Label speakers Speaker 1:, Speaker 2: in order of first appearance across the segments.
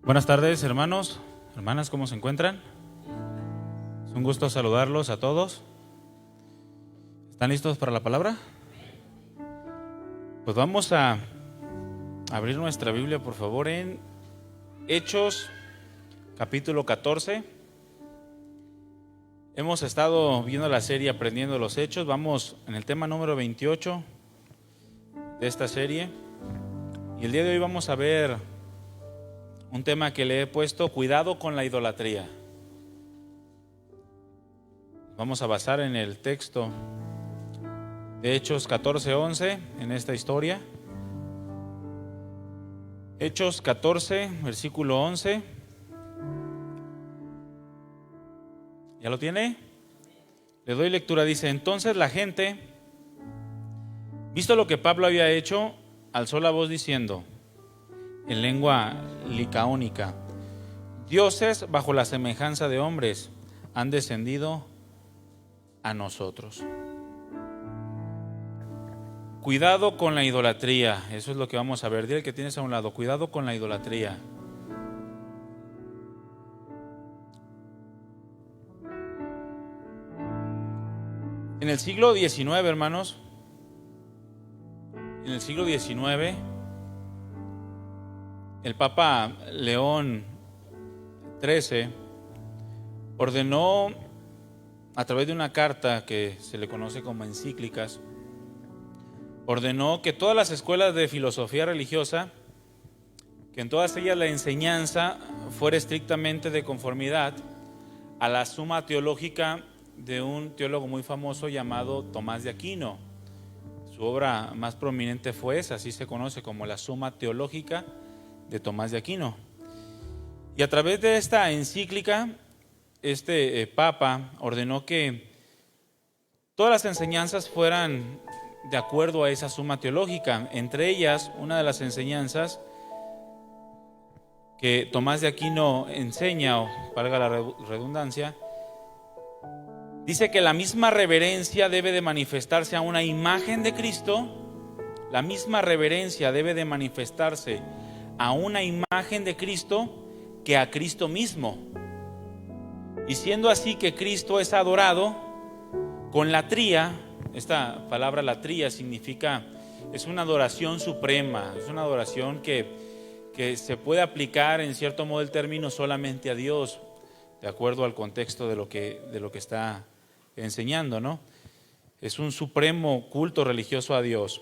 Speaker 1: Buenas tardes, hermanos, hermanas, ¿cómo se encuentran? Es un gusto saludarlos a todos. ¿Están listos para la palabra? Pues vamos a abrir nuestra Biblia, por favor, en Hechos, capítulo 14. Hemos estado viendo la serie Aprendiendo los Hechos. Vamos en el tema número 28 de esta serie. Y el día de hoy vamos a ver un tema que le he puesto: cuidado con la idolatría. Vamos a basar en el texto de Hechos 14:11 en esta historia. Hechos 14, versículo 11. ¿Ya lo tiene? Le doy lectura. Dice: entonces la gente, visto lo que Pablo había hecho, alzó la voz diciendo en lengua licaónica: dioses bajo la semejanza de hombres han descendido a nosotros. Cuidado con la idolatría. Eso es lo que vamos a ver. Dile que tienes a un lado: cuidado con la idolatría. En el siglo XIX, hermanos, en el siglo XIX, el Papa León XIII ordenó, a través de una carta que se le conoce como encíclicas, ordenó que todas las escuelas de filosofía religiosa, que en todas ellas la enseñanza fuera estrictamente de conformidad a la suma teológica de un teólogo muy famoso llamado Tomás de Aquino. Su obra más prominente fue esa, así se conoce como la Suma Teológica de Tomás de Aquino. Y a través de esta encíclica, este Papa ordenó que todas las enseñanzas fueran de acuerdo a esa suma teológica. Entre ellas, una de las enseñanzas que Tomás de Aquino enseña, o valga la redundancia, dice que la misma reverencia debe de manifestarse a una imagen de Cristo. La misma reverencia debe de manifestarse a una imagen de Cristo que a Cristo mismo. Y siendo así que Cristo es adorado con latría. Esta palabra latría significa, es una adoración suprema, es una adoración que se puede aplicar en cierto modo el término solamente a Dios, de acuerdo al contexto de lo que está enseñando, ¿no? Es un supremo culto religioso a Dios.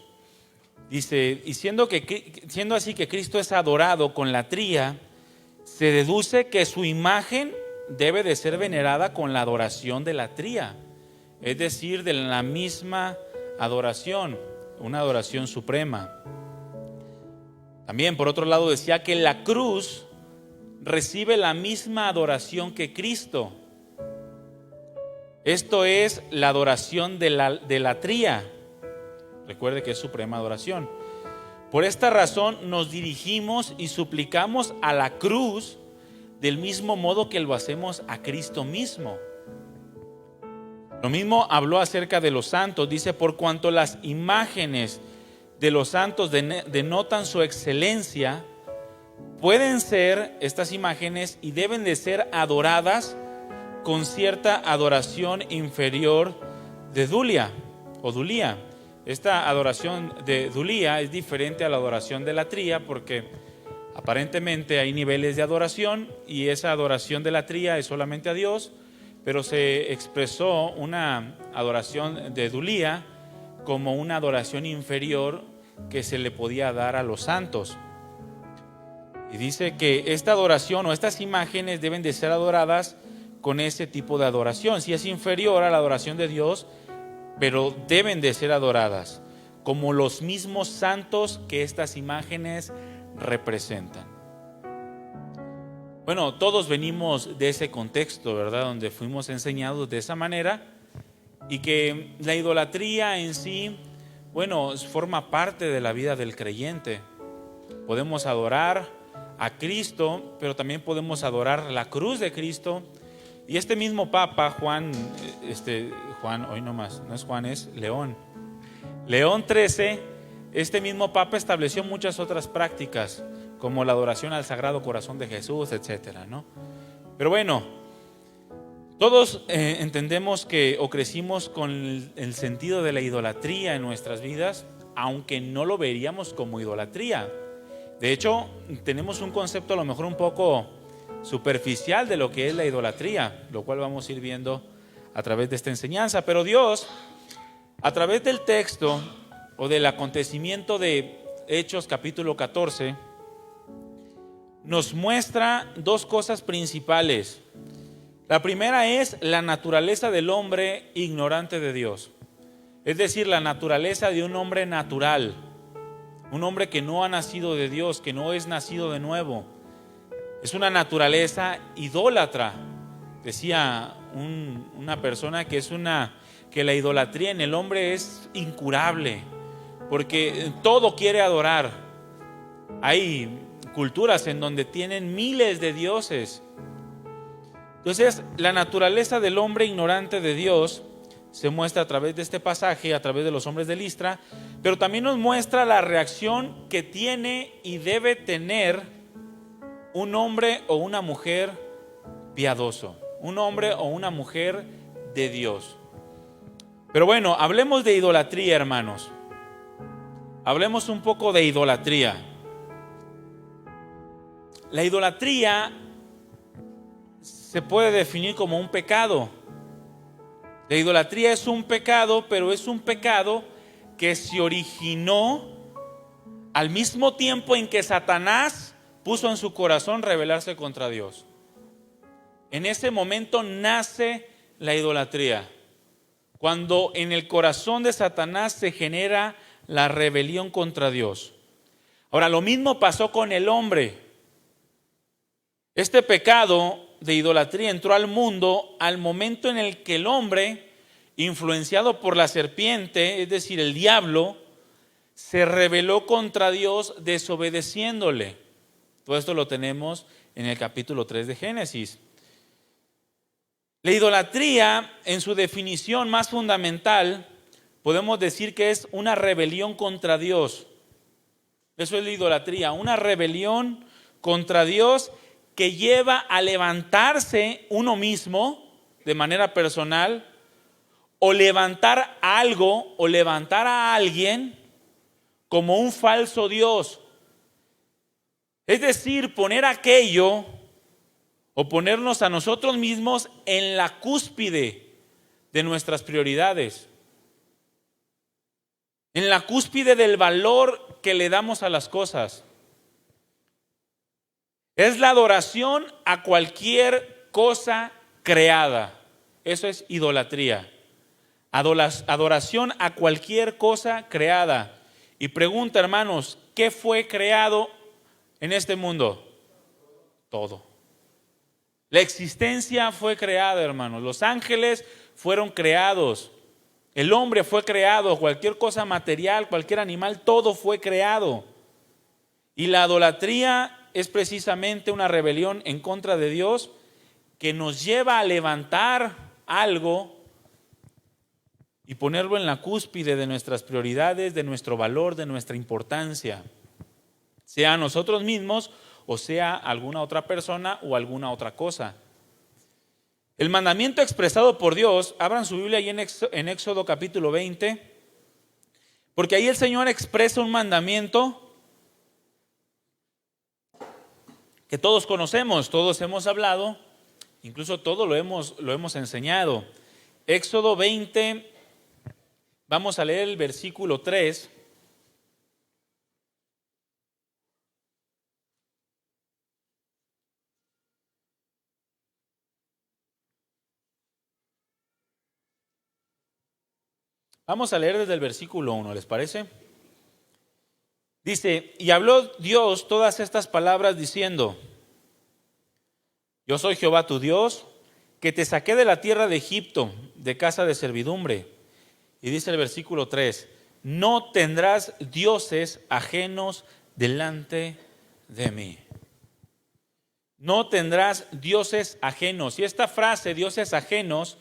Speaker 1: Dice: y siendo así que Cristo es adorado con latría, se deduce que su imagen debe de ser venerada con la adoración de latría, es decir, de la misma adoración, una adoración suprema. También, por otro lado, decía que la cruz recibe la misma adoración que Cristo. Esto es la adoración de latría. Recuerde que es suprema adoración. Por esta razón nos dirigimos y suplicamos a la cruz del mismo modo que lo hacemos a Cristo mismo. Lo mismo habló acerca de los santos. Dice: por cuanto las imágenes de los santos denotan su excelencia, pueden ser estas imágenes y deben de ser adoradas con cierta adoración inferior de dulia o dulía. Esta adoración de dulía es diferente a la adoración de latría, porque aparentemente hay niveles de adoración y esa adoración de latría es solamente a Dios, pero se expresó una adoración de dulía como una adoración inferior que se le podía dar a los santos. Y dice que esta adoración o estas imágenes deben de ser adoradas con ese tipo de adoración. Si es inferior a la adoración de Dios, pero deben de ser adoradas como los mismos santos que estas imágenes representan. Bueno, todos venimos de ese contexto, ¿verdad?, donde fuimos enseñados de esa manera, y que la idolatría en sí, bueno, forma parte de la vida del creyente. Podemos adorar a Cristo, pero también podemos adorar la cruz de Cristo. Y este mismo Papa, Juan, hoy nomás, no es Juan, es León XIII, este mismo Papa estableció muchas otras prácticas, como la adoración al Sagrado Corazón de Jesús, etcétera, ¿no? Pero bueno, todos entendemos que o crecimos con el sentido de la idolatría en nuestras vidas, aunque no lo veríamos como idolatría. De hecho, tenemos un concepto a lo mejor un poco superficial de lo que es la idolatría, lo cual vamos a ir viendo a través de esta enseñanza. Pero Dios, a través del texto o del acontecimiento de Hechos capítulo 14, nos muestra dos cosas principales. La primera es la naturaleza del hombre ignorante de Dios, es decir, la naturaleza de un hombre natural, un hombre que no ha nacido de Dios, que no es nacido de nuevo. Es una naturaleza idólatra. Decía una persona que la idolatría en el hombre es incurable, porque todo quiere adorar. Hay culturas en donde tienen miles de dioses. Entonces, la naturaleza del hombre ignorante de Dios se muestra a través de este pasaje, a través de los hombres de Listra, pero también nos muestra la reacción que tiene y debe tener un hombre o una mujer piadoso, un hombre o una mujer de Dios. Pero bueno, hablemos de idolatría, hermanos. Hablemos un poco de idolatría. La idolatría se puede definir como un pecado. La idolatría es un pecado, pero es un pecado que se originó al mismo tiempo en que Satanás puso en su corazón rebelarse contra Dios. En ese momento nace la idolatría, cuando en el corazón de Satanás se genera la rebelión contra Dios. Ahora, lo mismo pasó con el hombre. Este pecado de idolatría entró al mundo al momento en el que el hombre, influenciado por la serpiente, es decir, el diablo, se rebeló contra Dios desobedeciéndole. Todo esto lo tenemos en el capítulo 3 de Génesis. La idolatría, en su definición más fundamental, podemos decir que es una rebelión contra Dios. Eso es la idolatría, una rebelión contra Dios que lleva a levantarse uno mismo de manera personal, o levantar algo o levantar a alguien como un falso Dios. Es decir, poner aquello o ponernos a nosotros mismos en la cúspide de nuestras prioridades, en la cúspide del valor que le damos a las cosas. Es la adoración a cualquier cosa creada. Eso es idolatría. Adoración a cualquier cosa creada. Y pregunta, hermanos, ¿qué fue creado en este mundo? Todo. La existencia fue creada, hermanos. Los ángeles fueron creados. El hombre fue creado. Cualquier cosa material, cualquier animal, todo fue creado. Y la idolatría es precisamente una rebelión en contra de Dios que nos lleva a levantar algo y ponerlo en la cúspide de nuestras prioridades, de nuestro valor, de nuestra importancia, sea nosotros mismos o sea alguna otra persona o alguna otra cosa. El mandamiento expresado por Dios, abran su Biblia ahí en Éxodo capítulo 20, porque ahí el Señor expresa un mandamiento que todos conocemos, todos hemos hablado, incluso todos lo hemos enseñado. Éxodo 20, vamos a leer el versículo 3. Vamos a leer desde el versículo 1, ¿les parece? Dice, y habló Dios todas estas palabras diciendo, yo soy Jehová tu Dios, que te saqué de la tierra de Egipto, de casa de servidumbre. Y dice el versículo 3, no tendrás dioses ajenos delante de mí. No tendrás dioses ajenos. Y esta frase, dioses ajenos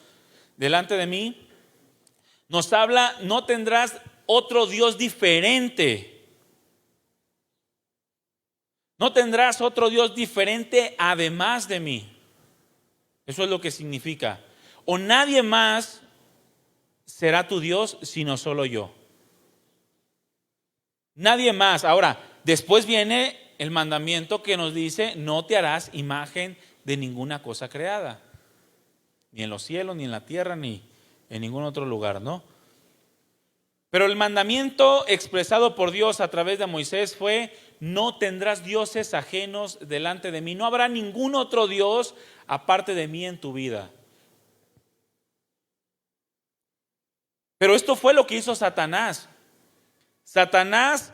Speaker 1: delante de mí, nos habla, no tendrás otro Dios diferente. No tendrás otro Dios diferente además de mí. Eso es lo que significa. O nadie más será tu Dios sino solo yo. Nadie más. Ahora, después viene el mandamiento que nos dice: no te harás imagen de ninguna cosa creada, ni en los cielos, ni en la tierra, ni en ningún otro lugar, ¿no? Pero el mandamiento expresado por Dios a través de Moisés fue: no tendrás dioses ajenos delante de mí. No habrá ningún otro Dios aparte de mí en tu vida. Pero esto fue lo que hizo Satanás. Satanás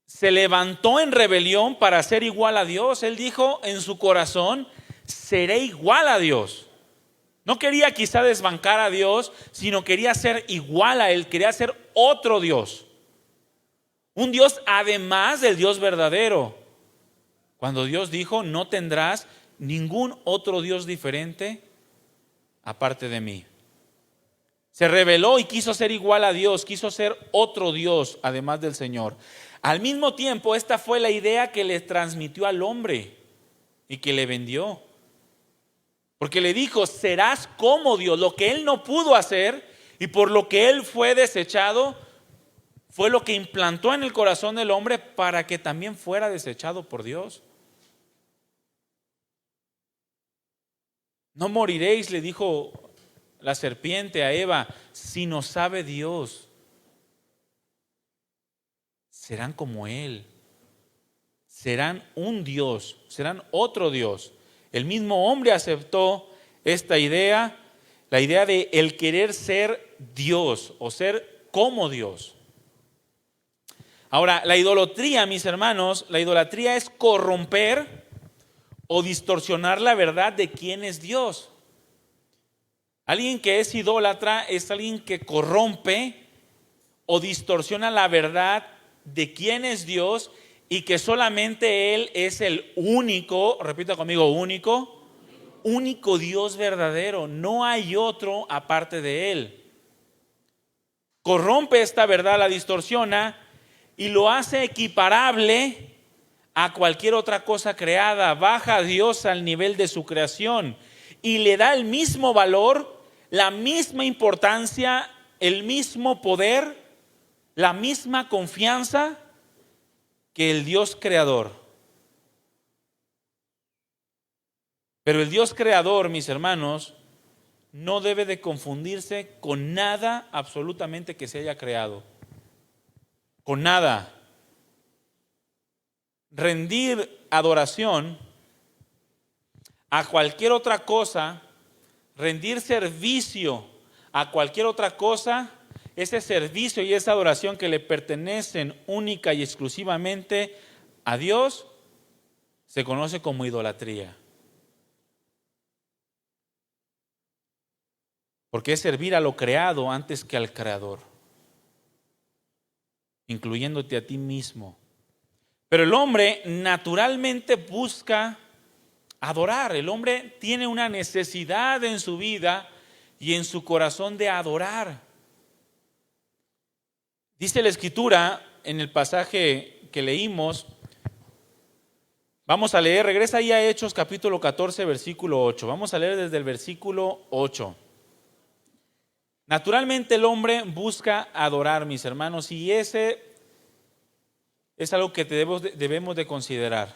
Speaker 1: se levantó en rebelión para ser igual a Dios. Él dijo en su corazón: seré igual a Dios. No quería quizá desbancar a Dios, sino quería ser igual a Él, quería ser otro Dios. Un Dios además del Dios verdadero. Cuando Dios dijo: no tendrás ningún otro Dios diferente aparte de mí. Se rebeló y quiso ser igual a Dios, quiso ser otro Dios además del Señor. Al mismo tiempo, esta fue la idea que le transmitió al hombre y que le vendió. Porque le dijo: serás como Dios. Lo que él no pudo hacer y por lo que él fue desechado, fue lo que implantó en el corazón del hombre para que también fuera desechado por Dios. No moriréis, le dijo la serpiente a Eva, si no sabe Dios. Serán como Él. Serán un Dios, serán otro Dios. El mismo hombre aceptó esta idea, la idea de el querer ser Dios o ser como Dios. Ahora, la idolatría, mis hermanos, la idolatría es corromper o distorsionar la verdad de quién es Dios. Alguien que es idólatra es alguien que corrompe o distorsiona la verdad de quién es Dios y que solamente Él es el único, repita conmigo, único Dios verdadero. No hay otro aparte de Él. Corrompe esta verdad, la distorsiona y lo hace equiparable a cualquier otra cosa creada. Baja a Dios al nivel de su creación y le da el mismo valor, la misma importancia, el mismo poder, la misma confianza que el Dios creador. Pero el Dios creador, mis hermanos, no debe de confundirse con nada absolutamente que se haya creado. Con nada. Rendir adoración a cualquier otra cosa, rendir servicio a cualquier otra cosa, ese servicio y esa adoración que le pertenecen única y exclusivamente a Dios, se conoce como idolatría. Porque es servir a lo creado antes que al creador, incluyéndote a ti mismo. Pero el hombre naturalmente busca adorar. El hombre tiene una necesidad en su vida y en su corazón de adorar. Dice la Escritura en el pasaje que leímos, vamos a leer, regresa ahí a Hechos capítulo 14, versículo 8. Vamos a leer desde el versículo 8. Naturalmente el hombre busca adorar, mis hermanos, y ese es algo que debemos de considerar.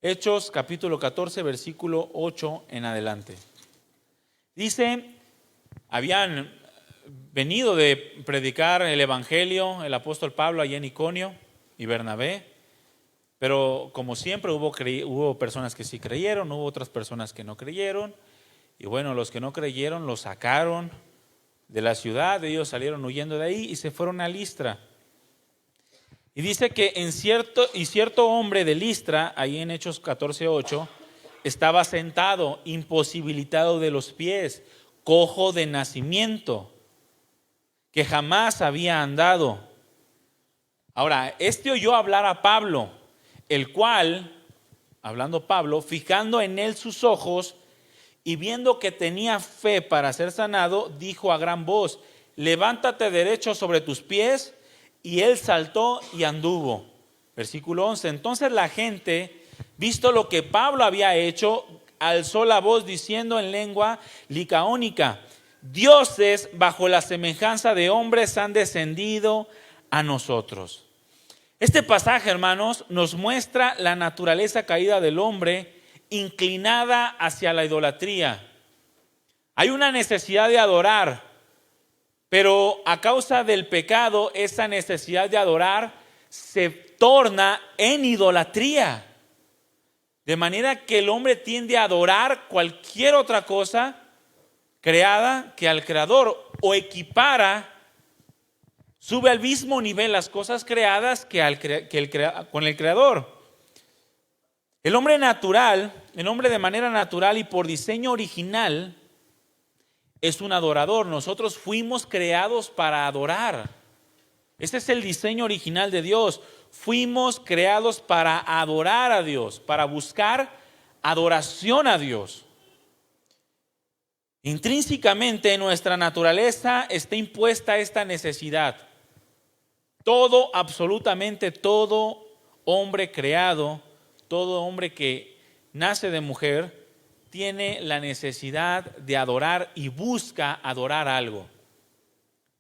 Speaker 1: Hechos capítulo 14, versículo 8 en adelante. Dice: habían venido de predicar el evangelio el apóstol Pablo allá en Iconio y Bernabé, pero como siempre hubo personas que sí creyeron, hubo otras personas que no creyeron, y bueno, los que no creyeron los sacaron de la ciudad, ellos salieron huyendo de ahí y se fueron a Listra. Y dice que cierto hombre de Listra, ahí en Hechos 14:8, estaba sentado, imposibilitado de los pies, cojo de nacimiento, que jamás había andado. Ahora, oyó hablar a Pablo, el cual, hablando Pablo, fijando en él sus ojos y viendo que tenía fe para ser sanado, dijo a gran voz: levántate derecho sobre tus pies. Y él saltó y anduvo. Versículo 11. Entonces la gente, visto lo que Pablo había hecho, alzó la voz diciendo en lengua licaónica: dioses bajo la semejanza de hombres han descendido a nosotros. Este pasaje, hermanos, nos muestra la naturaleza caída del hombre inclinada hacia la idolatría. Hay una necesidad de adorar, pero a causa del pecado, esa necesidad de adorar se torna en idolatría. De manera que el hombre tiende a adorar cualquier otra cosa creada que al Creador, o equipara, sube al mismo nivel las cosas creadas con el Creador. El hombre natural, el hombre de manera natural y por diseño original, es un adorador. Nosotros fuimos creados para adorar. Ese es el diseño original de Dios. Fuimos creados para adorar a Dios, para buscar adoración a Dios. Intrínsecamente en nuestra naturaleza está impuesta esta necesidad. Todo, absolutamente todo hombre creado, todo hombre que nace de mujer, tiene la necesidad de adorar y busca adorar algo.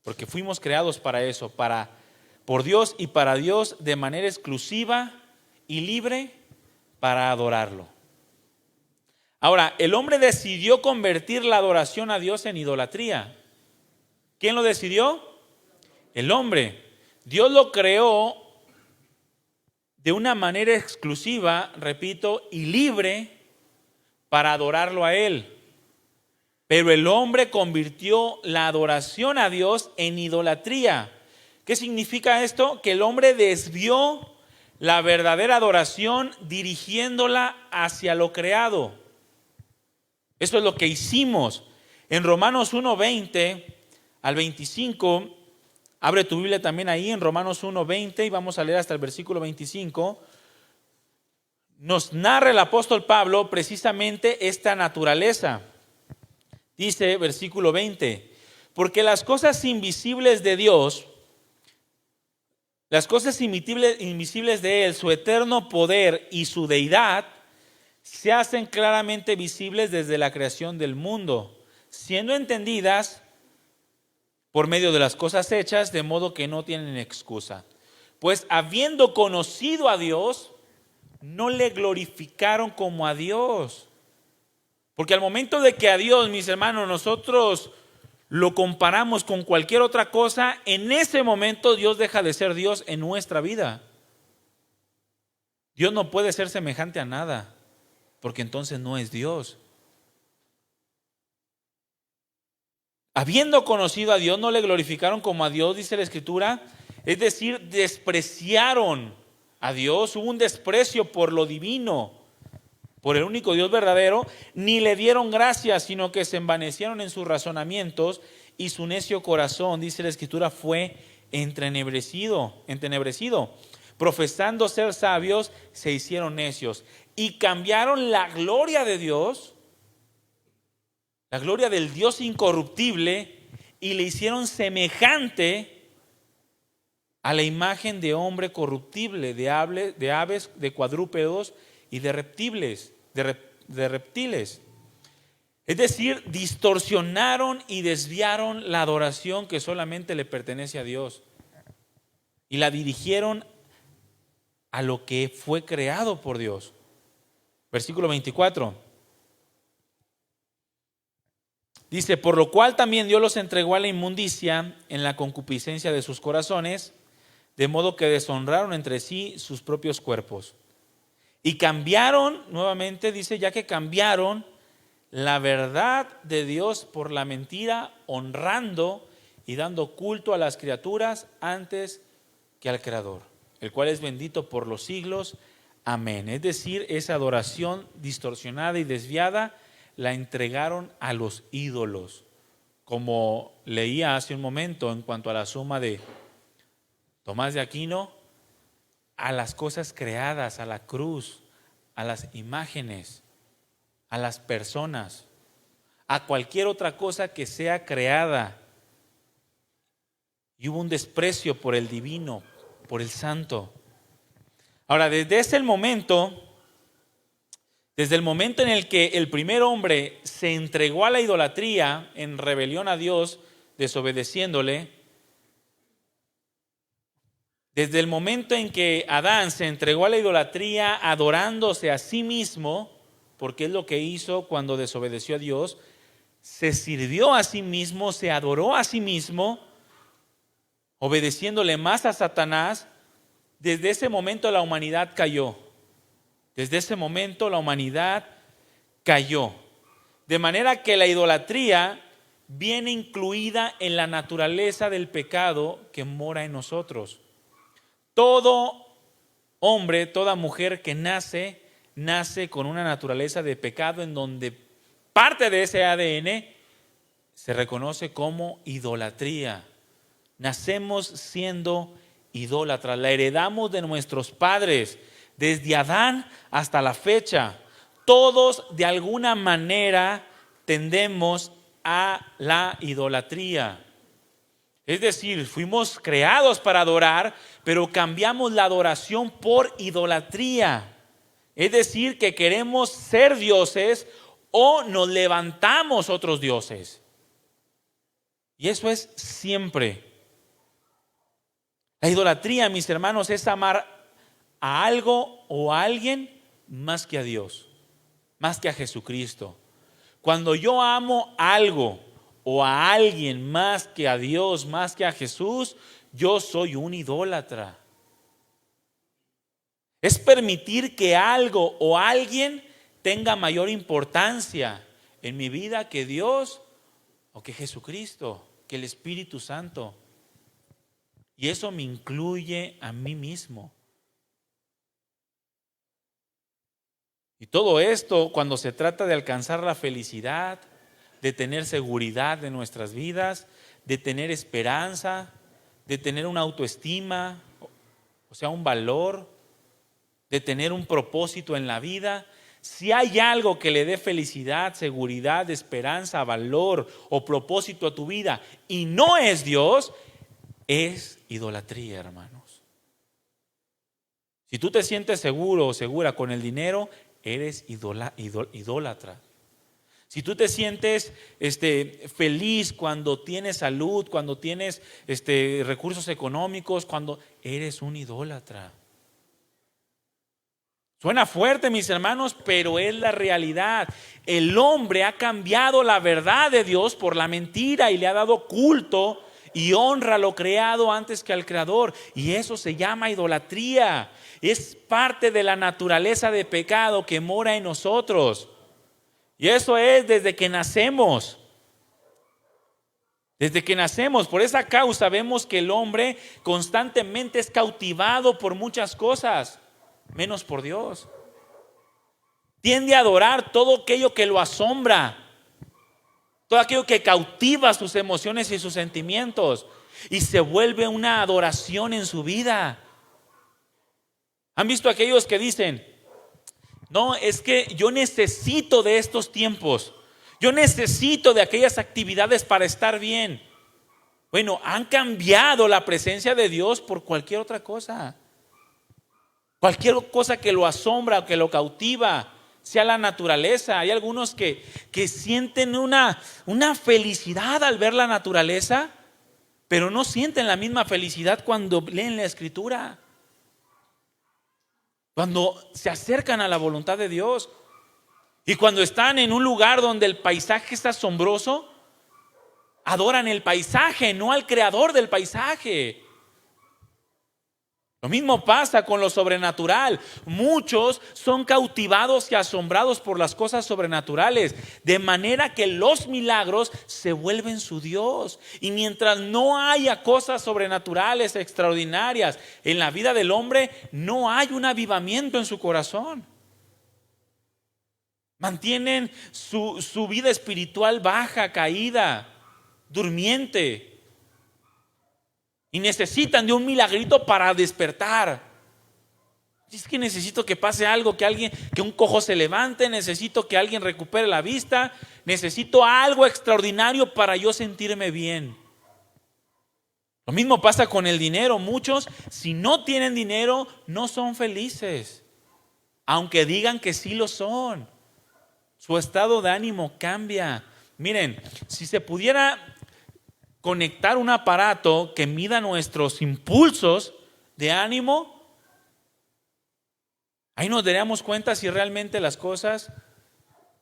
Speaker 1: Porque fuimos creados para eso, por Dios y para Dios de manera exclusiva y libre para adorarlo. Ahora, el hombre decidió convertir la adoración a Dios en idolatría. ¿Quién lo decidió? El hombre. Dios lo creó de una manera exclusiva, repito, y libre para adorarlo a Él. Pero el hombre convirtió la adoración a Dios en idolatría. ¿Qué significa esto? Que el hombre desvió la verdadera adoración dirigiéndola hacia lo creado. Eso es lo que hicimos. En Romanos 1:20 al 25, abre tu Biblia también ahí en Romanos 1:20 y vamos a leer hasta el versículo 25. Nos narra el apóstol Pablo precisamente esta naturaleza. Dice versículo 20: porque las cosas invisibles de Dios, las cosas invisibles de Él, su eterno poder y su deidad, se hacen claramente visibles desde la creación del mundo, siendo entendidas por medio de las cosas hechas, de modo que no tienen excusa. Pues habiendo conocido a Dios, no le glorificaron como a Dios. Porque al momento de que a Dios, mis hermanos, nosotros lo comparamos con cualquier otra cosa, en ese momento Dios deja de ser Dios en nuestra vida. Dios no puede ser semejante a nada, porque entonces no es Dios. Habiendo conocido a Dios, no le glorificaron como a Dios, dice la Escritura. Es decir, despreciaron a Dios. Hubo un desprecio por lo divino, por el único Dios verdadero. Ni le dieron gracias, sino que se envanecieron en sus razonamientos, y su necio corazón, dice la Escritura, fue entenebrecido. Profesando ser sabios, se hicieron necios y cambiaron la gloria de Dios, la gloria del Dios incorruptible, y le hicieron semejante a la imagen de hombre corruptible, de aves, de cuadrúpedos y de reptiles. Es decir, distorsionaron y desviaron la adoración que solamente le pertenece a Dios y la dirigieron a lo que fue creado por Dios. Versículo 24. Dice: por lo cual también Dios los entregó a la inmundicia en la concupiscencia de sus corazones, de modo que deshonraron entre sí sus propios cuerpos. Y cambiaron, nuevamente dice, ya que cambiaron la verdad de Dios por la mentira, honrando y dando culto a las criaturas antes que al Creador, el cual es bendito por los siglos. Amén. Es decir, esa adoración distorsionada y desviada la entregaron a los ídolos, como leía hace un momento en cuanto a la suma de Tomás de Aquino, a las cosas creadas, a la cruz, a las imágenes, a las personas, a cualquier otra cosa que sea creada. Y hubo un desprecio por el divino, por el santo. Ahora, desde el momento en el que el primer hombre se entregó a la idolatría en rebelión a Dios, desobedeciéndole, desde el momento en que Adán se entregó a la idolatría adorándose a sí mismo, porque es lo que hizo cuando desobedeció a Dios, se sirvió a sí mismo, se adoró a sí mismo, obedeciéndole más a Satanás. Desde ese momento la humanidad cayó. Desde ese momento la humanidad cayó. De manera que la idolatría viene incluida en la naturaleza del pecado que mora en nosotros. Todo hombre, toda mujer que nace con una naturaleza de pecado en donde parte de ese ADN se reconoce como idolatría. Nacemos siendo idólatras, la heredamos de nuestros padres, desde Adán hasta la fecha. Todos de alguna manera tendemos a la idolatría. Es decir, fuimos creados para adorar, pero cambiamos la adoración por idolatría. Es decir, que queremos ser dioses o nos levantamos otros dioses. Y eso es siempre. La idolatría, mis hermanos, es amar a algo o a alguien más que a Dios, más que a Jesucristo. Cuando yo amo algo o a alguien más que a Dios, más que a Jesús, yo soy un idólatra. Es permitir que algo o alguien tenga mayor importancia en mi vida que Dios o que Jesucristo, que el Espíritu Santo. Y eso me incluye a mí mismo. Y todo esto, cuando se trata de alcanzar la felicidad, de tener seguridad de nuestras vidas, de tener esperanza, de tener una autoestima, o sea, un valor, de tener un propósito en la vida. Si hay algo que le dé felicidad, seguridad, esperanza, valor o propósito a tu vida y no es Dios, es idolatría, hermanos. Si tú te sientes seguro o segura con el dinero, eres idólatra. Si tú te sientes feliz cuando tienes salud, cuando tienes recursos económicos, cuando eres un idólatra. Suena fuerte, mis hermanos, pero es la realidad. El hombre ha cambiado la verdad de Dios por la mentira y le ha dado culto y honra a lo creado antes que al Creador. Y eso se llama idolatría. Es parte de la naturaleza de pecado que mora en nosotros. Y eso es desde que nacemos. Desde que nacemos. Por esa causa vemos que el hombre constantemente es cautivado por muchas cosas, menos por Dios. Tiende a adorar todo aquello que lo asombra, todo aquello que cautiva sus emociones y sus sentimientos, y se vuelve una adoración en su vida. ¿Han visto aquellos que dicen: no, es que yo necesito de estos tiempos, yo necesito de aquellas actividades para estar bien? Bueno, han cambiado la presencia de Dios por cualquier otra cosa. Cualquier cosa que lo asombra o que lo cautiva, sea la naturaleza. Hay algunos que sienten una felicidad al ver la naturaleza, pero no sienten la misma felicidad cuando leen la Escritura, cuando se acercan a la voluntad de Dios. Y cuando están en un lugar donde el paisaje es asombroso, adoran el paisaje, no al creador del paisaje. Lo mismo pasa con lo sobrenatural. Muchos son cautivados y asombrados por las cosas sobrenaturales, de manera que los milagros se vuelven su Dios. Y mientras no haya cosas sobrenaturales, extraordinarias en la vida del hombre, no hay un avivamiento en su corazón. Mantienen su vida espiritual baja, caída, durmiente. Y necesitan de un milagrito para despertar. Es que necesito que pase algo, que un cojo se levante, necesito que alguien recupere la vista, necesito algo extraordinario para yo sentirme bien. Lo mismo pasa con el dinero. Muchos, si no tienen dinero, no son felices, aunque digan que sí lo son. Su estado de ánimo cambia. Miren, si se pudiera conectar un aparato que mida nuestros impulsos de ánimo, ahí nos daríamos cuenta si realmente las cosas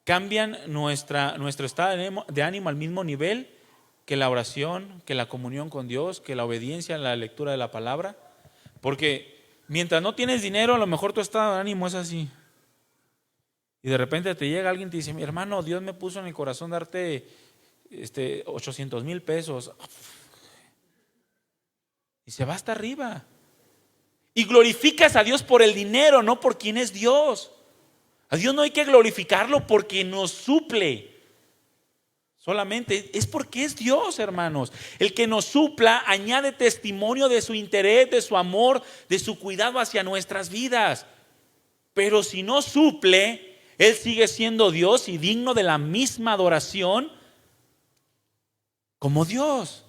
Speaker 1: cambian nuestro estado de ánimo al mismo nivel que la oración, que la comunión con Dios, que la obediencia en la lectura de la palabra. Porque mientras no tienes dinero, a lo mejor tu estado de ánimo es así. Y de repente te llega alguien y te dice: mi hermano, Dios me puso en el corazón darte 800,000 pesos. Y se va hasta arriba. Y glorificas a Dios por el dinero, no por quién es Dios. A Dios no hay que glorificarlo porque nos suple. Solamente es porque es Dios, hermanos. El que nos supla añade testimonio de su interés, de su amor, de su cuidado hacia nuestras vidas. Pero si no suple, Él sigue siendo Dios y digno de la misma adoración como Dios.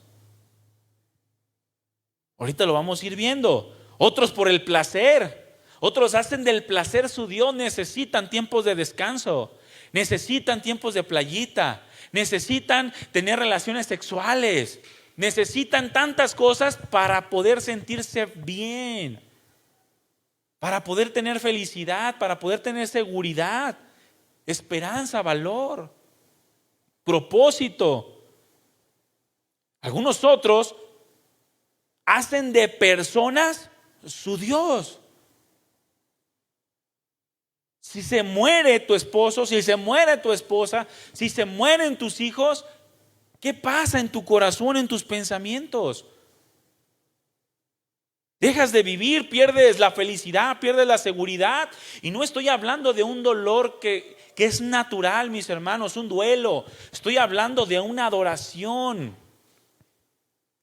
Speaker 1: Ahorita lo vamos a ir viendo. Otros por el placer. Otros hacen del placer su Dios. Necesitan tiempos de descanso. Necesitan tiempos de playita. Necesitan tener relaciones sexuales. Necesitan tantas cosas para poder sentirse bien. Para poder tener felicidad. Para poder tener seguridad. Esperanza, valor. Propósito. Algunos otros hacen de personas su Dios. Si se muere tu esposo, si se muere tu esposa, si se mueren tus hijos, ¿qué pasa en tu corazón, en tus pensamientos? Dejas de vivir, pierdes la felicidad, pierdes la seguridad. Y no estoy hablando de un dolor que es natural, mis hermanos, un duelo. Estoy hablando de una adoración,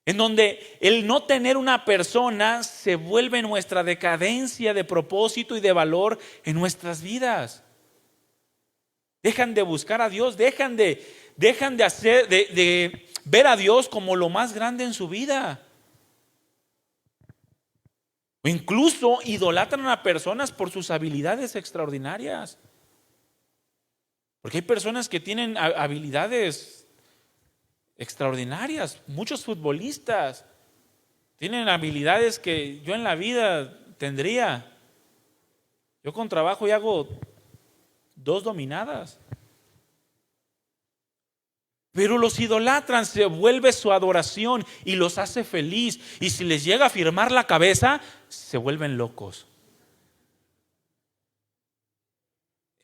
Speaker 1: en donde el no tener una persona se vuelve nuestra decadencia de propósito y de valor en nuestras vidas. Dejan de buscar a Dios, dejan de ver a Dios como lo más grande en su vida. O incluso idolatran a personas por sus habilidades extraordinarias. Porque hay personas que tienen habilidades extraordinarias. Muchos futbolistas tienen habilidades que yo en la vida tendría. Yo con trabajo y hago 2 dominadas. Pero los idolatran, se vuelve su adoración y los hace feliz. Y si les llega a firmar la cabeza, se vuelven locos.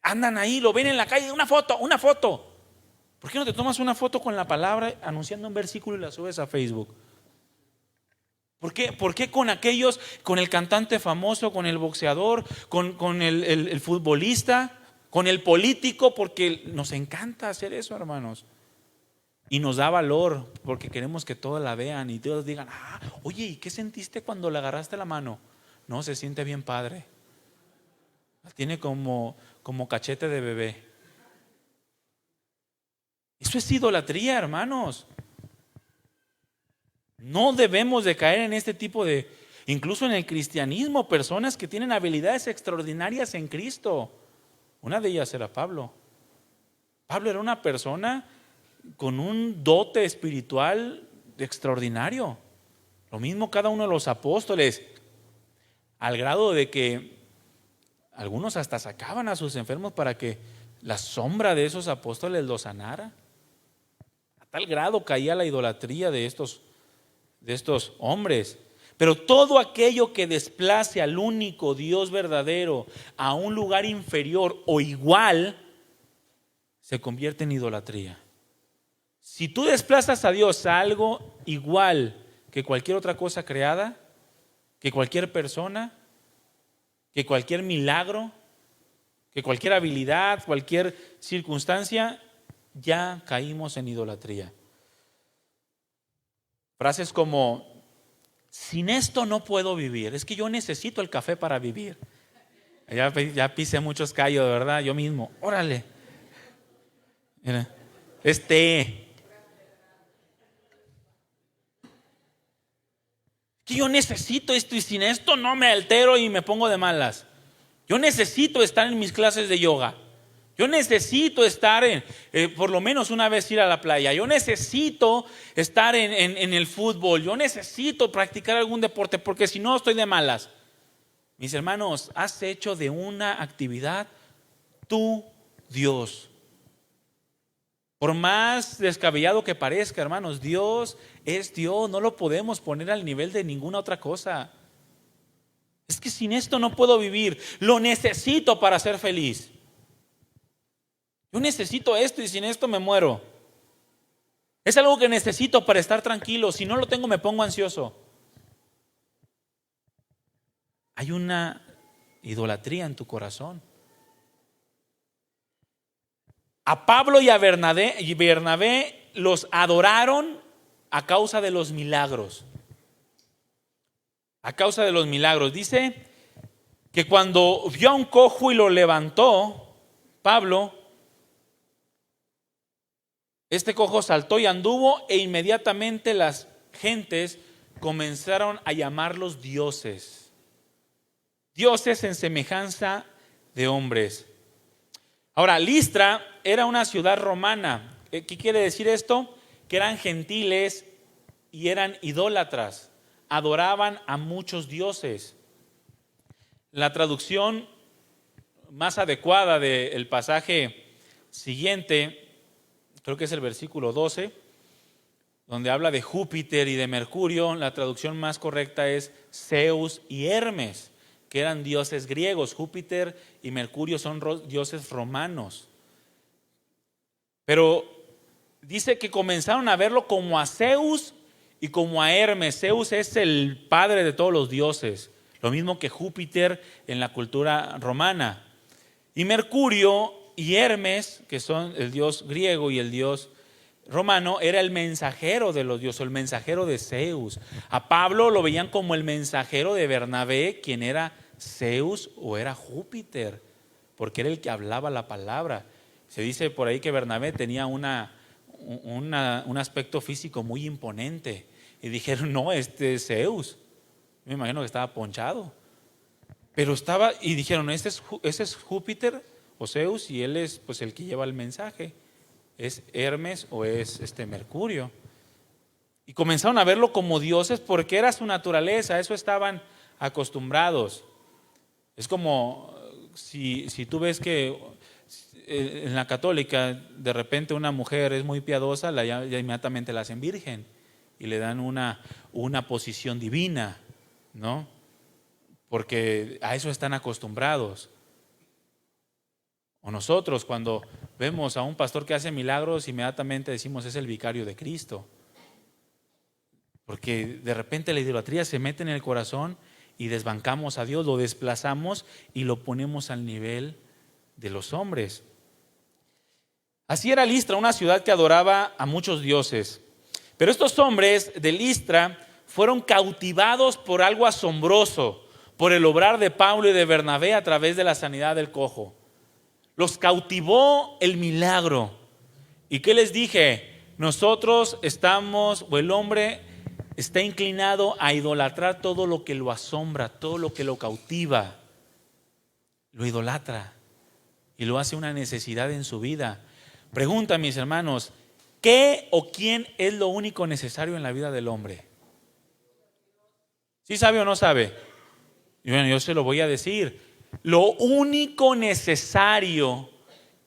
Speaker 1: Andan ahí, lo ven en la calle, una foto. ¿Por qué no te tomas una foto con la palabra anunciando un versículo y la subes a Facebook? ¿Por qué con aquellos, con el cantante famoso, con el boxeador, con el futbolista, con el político? Porque nos encanta hacer eso, hermanos. Y nos da valor porque queremos que todos la vean y todos digan: oye, ¿y qué sentiste cuando le agarraste la mano? No, se siente bien padre. La tiene como cachete de bebé. Eso es idolatría, hermanos. No debemos de caer en este tipo de, incluso en el cristianismo, personas que tienen habilidades extraordinarias en Cristo. Una de ellas era Pablo. Pablo era una persona con un dote espiritual extraordinario. Lo mismo cada uno de los apóstoles, al grado de que algunos hasta sacaban a sus enfermos para que la sombra de esos apóstoles los sanara. A tal grado caía la idolatría de estos hombres. Pero todo aquello que desplace al único Dios verdadero a un lugar inferior o igual, se convierte en idolatría. Si tú desplazas a Dios a algo igual que cualquier otra cosa creada, que cualquier persona, que cualquier milagro, que cualquier habilidad, cualquier circunstancia, ya caímos en idolatría. Frases como: sin esto no puedo vivir. Es que yo necesito el café para vivir. Ya pisé muchos callos, ¿verdad? Yo mismo. Órale. Mira, es té. Que yo necesito esto y sin esto no me altero y me pongo de malas. Yo necesito estar en mis clases de yoga. Yo necesito estar por lo menos una vez ir a la playa. Yo necesito estar en el fútbol. Yo necesito practicar algún deporte porque si no estoy de malas. Mis hermanos, has hecho de una actividad tu Dios. Por más descabellado que parezca, hermanos, Dios es Dios. No lo podemos poner al nivel de ninguna otra cosa. Es que sin esto no puedo vivir. Lo necesito para ser feliz. Yo necesito esto y sin esto me muero. Es algo que necesito para estar tranquilo. Si no lo tengo me pongo ansioso. Hay una idolatría en tu corazón. A Pablo y a Bernabé los adoraron a causa de los milagros. A causa de los milagros. Dice que cuando vio a un cojo y lo levantó, Pablo, este cojo saltó y anduvo e inmediatamente las gentes comenzaron a llamarlos dioses. Dioses en semejanza de hombres. Ahora, Listra era una ciudad romana. ¿Qué quiere decir esto? Que eran gentiles y eran idólatras. Adoraban a muchos dioses. La traducción más adecuada del pasaje siguiente, creo que es el versículo 12, donde habla de Júpiter y de Mercurio. La traducción más correcta es Zeus y Hermes, que eran dioses griegos. Júpiter y Mercurio son dioses romanos. Pero dice que comenzaron a verlo como a Zeus y como a Hermes. Zeus es el padre de todos los dioses, lo mismo que Júpiter en la cultura romana. Y Mercurio y Hermes, que son el dios griego y el dios romano, era el mensajero de los dioses, el mensajero de Zeus. A Pablo lo veían como el mensajero de Bernabé, quien era Zeus o era Júpiter, porque era el que hablaba la palabra. Se dice por ahí que Bernabé tenía un aspecto físico muy imponente y dijeron, no, este es Zeus. Me imagino que estaba ponchado, pero estaba, y dijeron, ese es Júpiter o Zeus, y él es pues el que lleva el mensaje. ¿Es Hermes o es Mercurio? Y comenzaron a verlo como dioses porque era su naturaleza, a eso estaban acostumbrados. Es como si tú ves que en la católica de repente una mujer es muy piadosa, ya inmediatamente la hacen virgen y le dan una posición divina, ¿no? Porque a eso están acostumbrados. O nosotros cuando vemos a un pastor que hace milagros, inmediatamente decimos es el vicario de Cristo. Porque de repente la idolatría se mete en el corazón y desbancamos a Dios, lo desplazamos y lo ponemos al nivel de los hombres. Así era Listra, una ciudad que adoraba a muchos dioses. Pero estos hombres de Listra fueron cautivados por algo asombroso, por el obrar de Pablo y de Bernabé a través de la sanidad del cojo. Los cautivó el milagro. ¿Y qué les dije? Nosotros estamos, o el hombre está inclinado a idolatrar todo lo que lo asombra, todo lo que lo cautiva. Lo idolatra y lo hace una necesidad en su vida. Pregunta, mis hermanos, ¿qué o quién es lo único necesario en la vida del hombre? ¿Sí sabe o no sabe? Y bueno, yo se lo voy a decir. Lo único necesario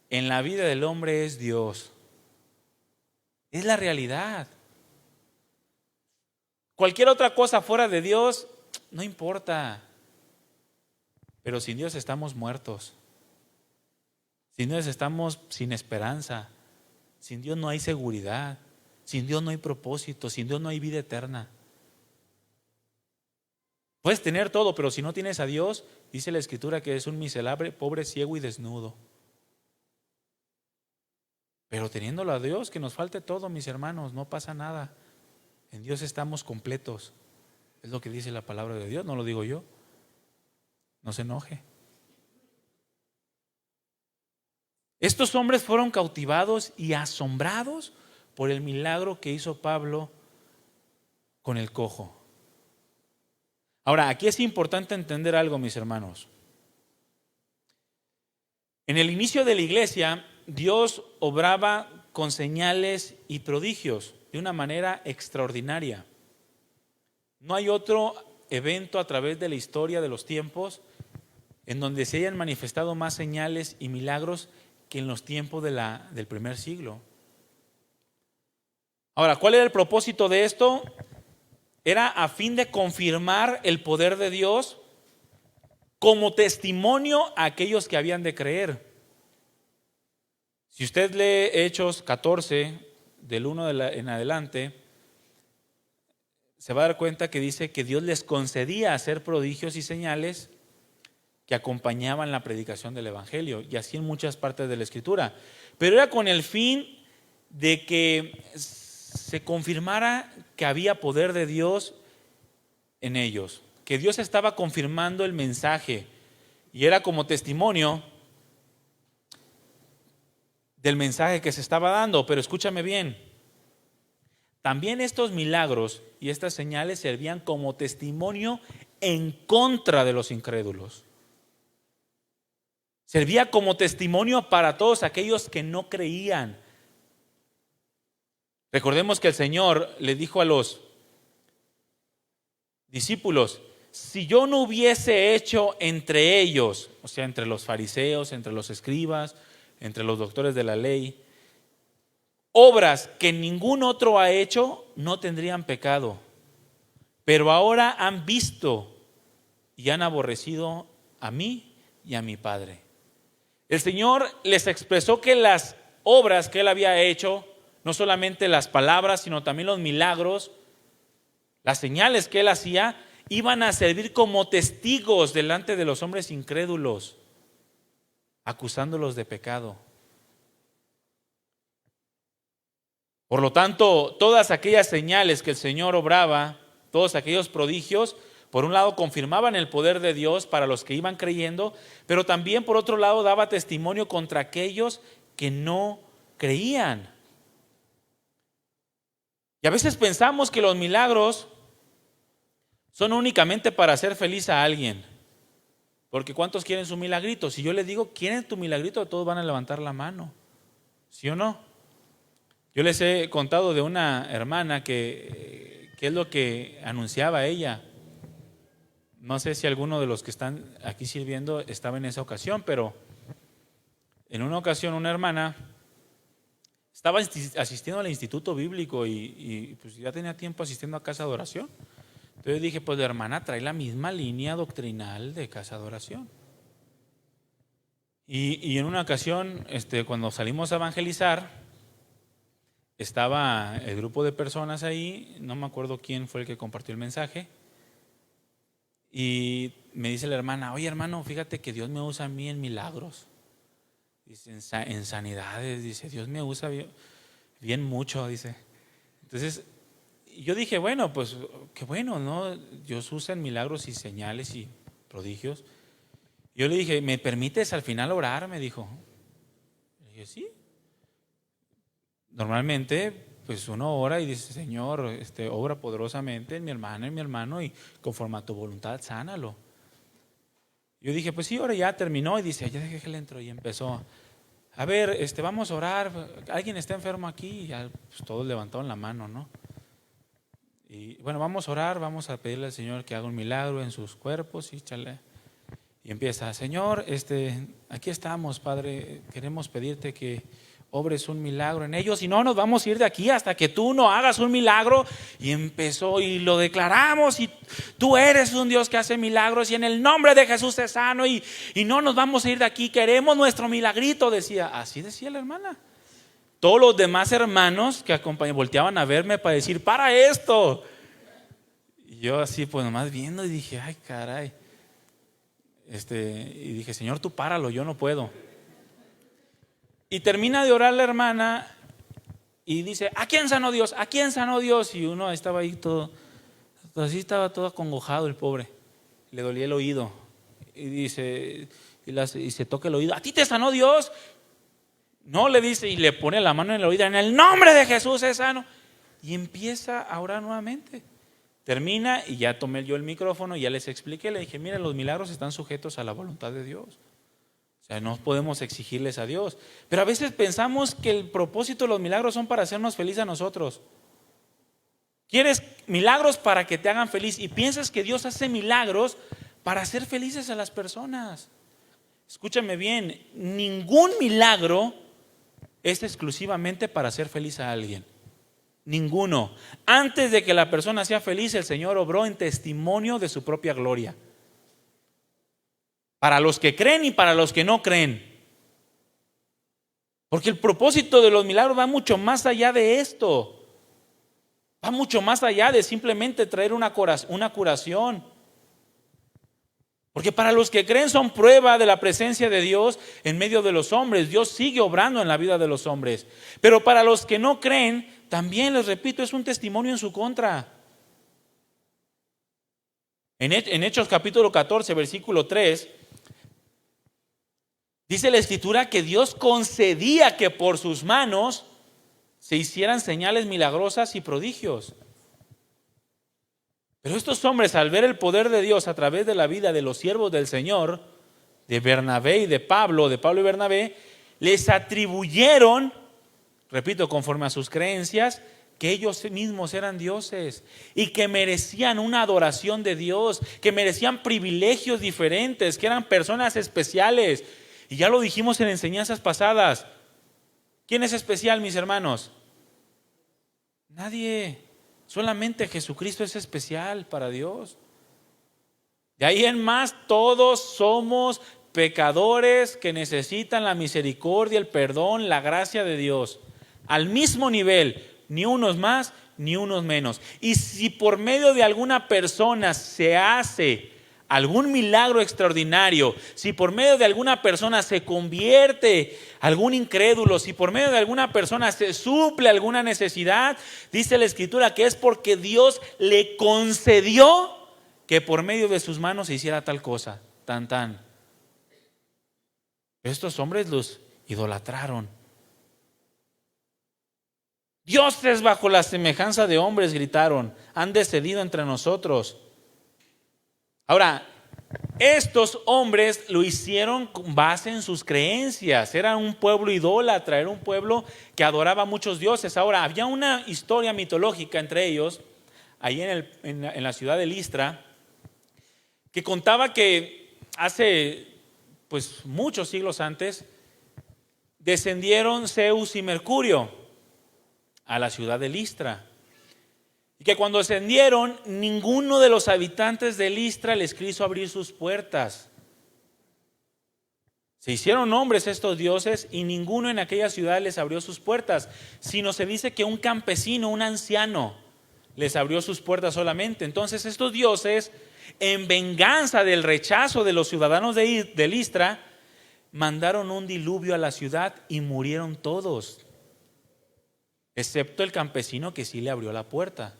Speaker 1: en la vida del hombre es Dios. Es la realidad. Cualquier otra cosa fuera de Dios no importa. Pero sin Dios estamos muertos. Sin Dios estamos sin esperanza. Sin Dios no hay seguridad. Sin Dios no hay propósito. Sin Dios no hay vida eterna. Puedes tener todo, pero si no tienes a Dios, dice la Escritura que es un miserable, pobre, ciego y desnudo. Pero teniéndolo a Dios, que nos falte todo, mis hermanos, no pasa nada. En Dios estamos completos. Es lo que dice la palabra de Dios, no lo digo yo. No se enoje. Estos hombres fueron cautivados y asombrados por el milagro que hizo Pablo con el cojo. Ahora, aquí es importante entender algo, mis hermanos. En el inicio de la iglesia, Dios obraba con señales y prodigios de una manera extraordinaria. No hay otro evento a través de la historia de los tiempos en donde se hayan manifestado más señales y milagros que en los tiempos del primer siglo. Ahora, ¿cuál era el propósito de esto? Era a fin de confirmar el poder de Dios como testimonio a aquellos que habían de creer. Si usted lee Hechos 14, del 1 en adelante, se va a dar cuenta que dice que Dios les concedía hacer prodigios y señales que acompañaban la predicación del evangelio, y así en muchas partes de la escritura. Pero era con el fin de que se confirmara que había poder de Dios en ellos, que Dios estaba confirmando el mensaje, y era como testimonio del mensaje que se estaba dando. Pero escúchame bien, también estos milagros y estas señales servían como testimonio en contra de los incrédulos. Servía como testimonio para todos aquellos que no creían. Recordemos que el Señor le dijo a los discípulos: si yo no hubiese hecho entre ellos, o sea, entre los fariseos, entre los escribas, entre los doctores de la ley, obras que ningún otro ha hecho, no tendrían pecado. Pero ahora han visto y han aborrecido a mí y a mi Padre. El Señor les expresó que las obras que Él había hecho, no solamente las palabras, sino también los milagros, las señales que Él hacía, iban a servir como testigos delante de los hombres incrédulos, acusándolos de pecado. Por lo tanto, todas aquellas señales que el Señor obraba, todos aquellos prodigios, por un lado confirmaban el poder de Dios para los que iban creyendo, pero también por otro lado daba testimonio contra aquellos que no creían. Y a veces pensamos que los milagros son únicamente para hacer feliz a alguien, porque ¿cuántos quieren su milagrito? Si yo les digo, ¿quieren tu milagrito? Todos van a levantar la mano, ¿sí o no? Yo les he contado de una hermana que es lo que anunciaba ella. No sé si alguno de los que están aquí sirviendo estaba en esa ocasión, pero en una ocasión una hermana estaba asistiendo al instituto bíblico y pues ya tenía tiempo asistiendo a casa de oración. Entonces dije, pues la hermana trae la misma línea doctrinal de casa de oración. Y en una ocasión, cuando salimos a evangelizar, estaba el grupo de personas ahí, no me acuerdo quién fue el que compartió el mensaje. Y me dice la hermana, oye hermano, fíjate que Dios me usa a mí en milagros. Dice, en sanidades, dice, Dios me usa bien mucho, dice. Entonces, yo dije, bueno, pues qué bueno, ¿no? Dios usa en milagros y señales y prodigios. Yo le dije, ¿me permites al final orar? Me dijo. Le dije, sí. Normalmente pues uno ora y dice, Señor, obra poderosamente en mi hermana y mi hermano, y conforme a tu voluntad, sánalo. Yo dije, pues sí, ahora ya terminó, y dice, ya dejé que le entró, y empezó, a ver, vamos a orar, ¿alguien está enfermo aquí? Y ya pues, todos levantaron la mano, ¿no? Y bueno, vamos a orar, vamos a pedirle al Señor que haga un milagro en sus cuerpos, y empieza, Señor, aquí estamos, Padre, queremos pedirte que obres un milagro en ellos, y no nos vamos a ir de aquí hasta que tú no hagas un milagro. Y empezó, y lo declaramos, y tú eres un Dios que hace milagros, y en el nombre de Jesús es sano, y no nos vamos a ir de aquí, queremos nuestro milagrito, decía. Así decía la hermana. Todos los demás hermanos que acompañaban volteaban a verme para decir, para esto. Y yo así pues nomás viendo, y dije, ay caray, y dije, Señor, tú páralo, yo no puedo. Y termina de orar la hermana y dice, ¿a quién sanó Dios? ¿A quién sanó Dios? Y uno estaba ahí todo, así estaba todo acongojado el pobre. Le dolía el oído. Y dice, y se toca el oído, ¿a ti te sanó Dios? No, le dice, y le pone la mano en el oído, en el nombre de Jesús es sano. Y empieza a orar nuevamente. Termina y ya tomé yo el micrófono y ya les expliqué, le dije, mira, los milagros están sujetos a la voluntad de Dios. O sea, no podemos exigirles a Dios. Pero a veces pensamos que el propósito de los milagros son para hacernos felices a nosotros. Quieres milagros para que te hagan feliz y piensas que Dios hace milagros para hacer felices a las personas. Escúchame bien, ningún milagro es exclusivamente para hacer feliz a alguien. Ninguno. Antes de que la persona sea feliz, el Señor obró en testimonio de su propia gloria. Para los que creen y para los que no creen. Porque el propósito de los milagros va mucho más allá de esto. Va mucho más allá de simplemente traer una curación. Porque para los que creen son prueba de la presencia de Dios en medio de los hombres. Dios sigue obrando en la vida de los hombres. Pero para los que no creen, también les repito, es un testimonio en su contra. En Hechos capítulo 14, versículo 3, dice la Escritura que Dios concedía que por sus manos se hicieran señales milagrosas y prodigios. Pero estos hombres, al ver el poder de Dios a través de la vida de los siervos del Señor, de Bernabé y de Pablo y Bernabé, les atribuyeron, repito, conforme a sus creencias, que ellos mismos eran dioses y que merecían una adoración de Dios, que merecían privilegios diferentes, que eran personas especiales. Y ya lo dijimos en enseñanzas pasadas. ¿Quién es especial, mis hermanos? Nadie. Solamente Jesucristo es especial para Dios. De ahí en más, todos somos pecadores que necesitan la misericordia, el perdón, la gracia de Dios. Al mismo nivel, ni unos más, ni unos menos. Y si por medio de alguna persona se hace algún milagro extraordinario, si por medio de alguna persona se convierte algún incrédulo, si por medio de alguna persona se suple alguna necesidad, dice la Escritura que es porque Dios le concedió que por medio de sus manos se hiciera tal cosa, tan. Estos hombres los idolatraron. Dioses bajo la semejanza de hombres, gritaron, han descendido entre nosotros. Ahora, estos hombres lo hicieron con base en sus creencias. Era un pueblo idólatra, era un pueblo que adoraba a muchos dioses. Ahora, había una historia mitológica entre ellos, ahí en la ciudad de Listra, que contaba que hace muchos siglos antes descendieron Zeus y Mercurio a la ciudad de Listra. Y que cuando ascendieron, ninguno de los habitantes de Listra les quiso abrir sus puertas. Se hicieron hombres estos dioses y ninguno en aquella ciudad les abrió sus puertas, sino se dice que un campesino, un anciano, les abrió sus puertas solamente. Entonces estos dioses, en venganza del rechazo de los ciudadanos de Listra, mandaron un diluvio a la ciudad y murieron todos, excepto el campesino que sí le abrió la puerta.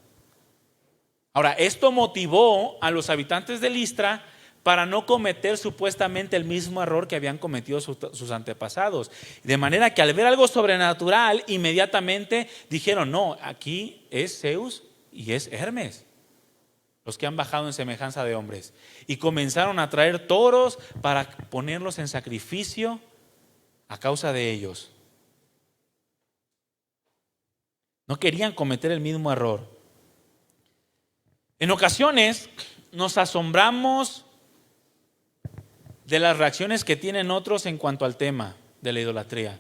Speaker 1: Ahora, esto motivó a los habitantes de Listra para no cometer supuestamente el mismo error que habían cometido sus antepasados. De manera que al ver algo sobrenatural, inmediatamente dijeron, no, aquí es Zeus y es Hermes, los que han bajado en semejanza de hombres. Y comenzaron a traer toros para ponerlos en sacrificio a causa de ellos. No querían cometer el mismo error. En ocasiones nos asombramos de las reacciones que tienen otros en cuanto al tema de la idolatría,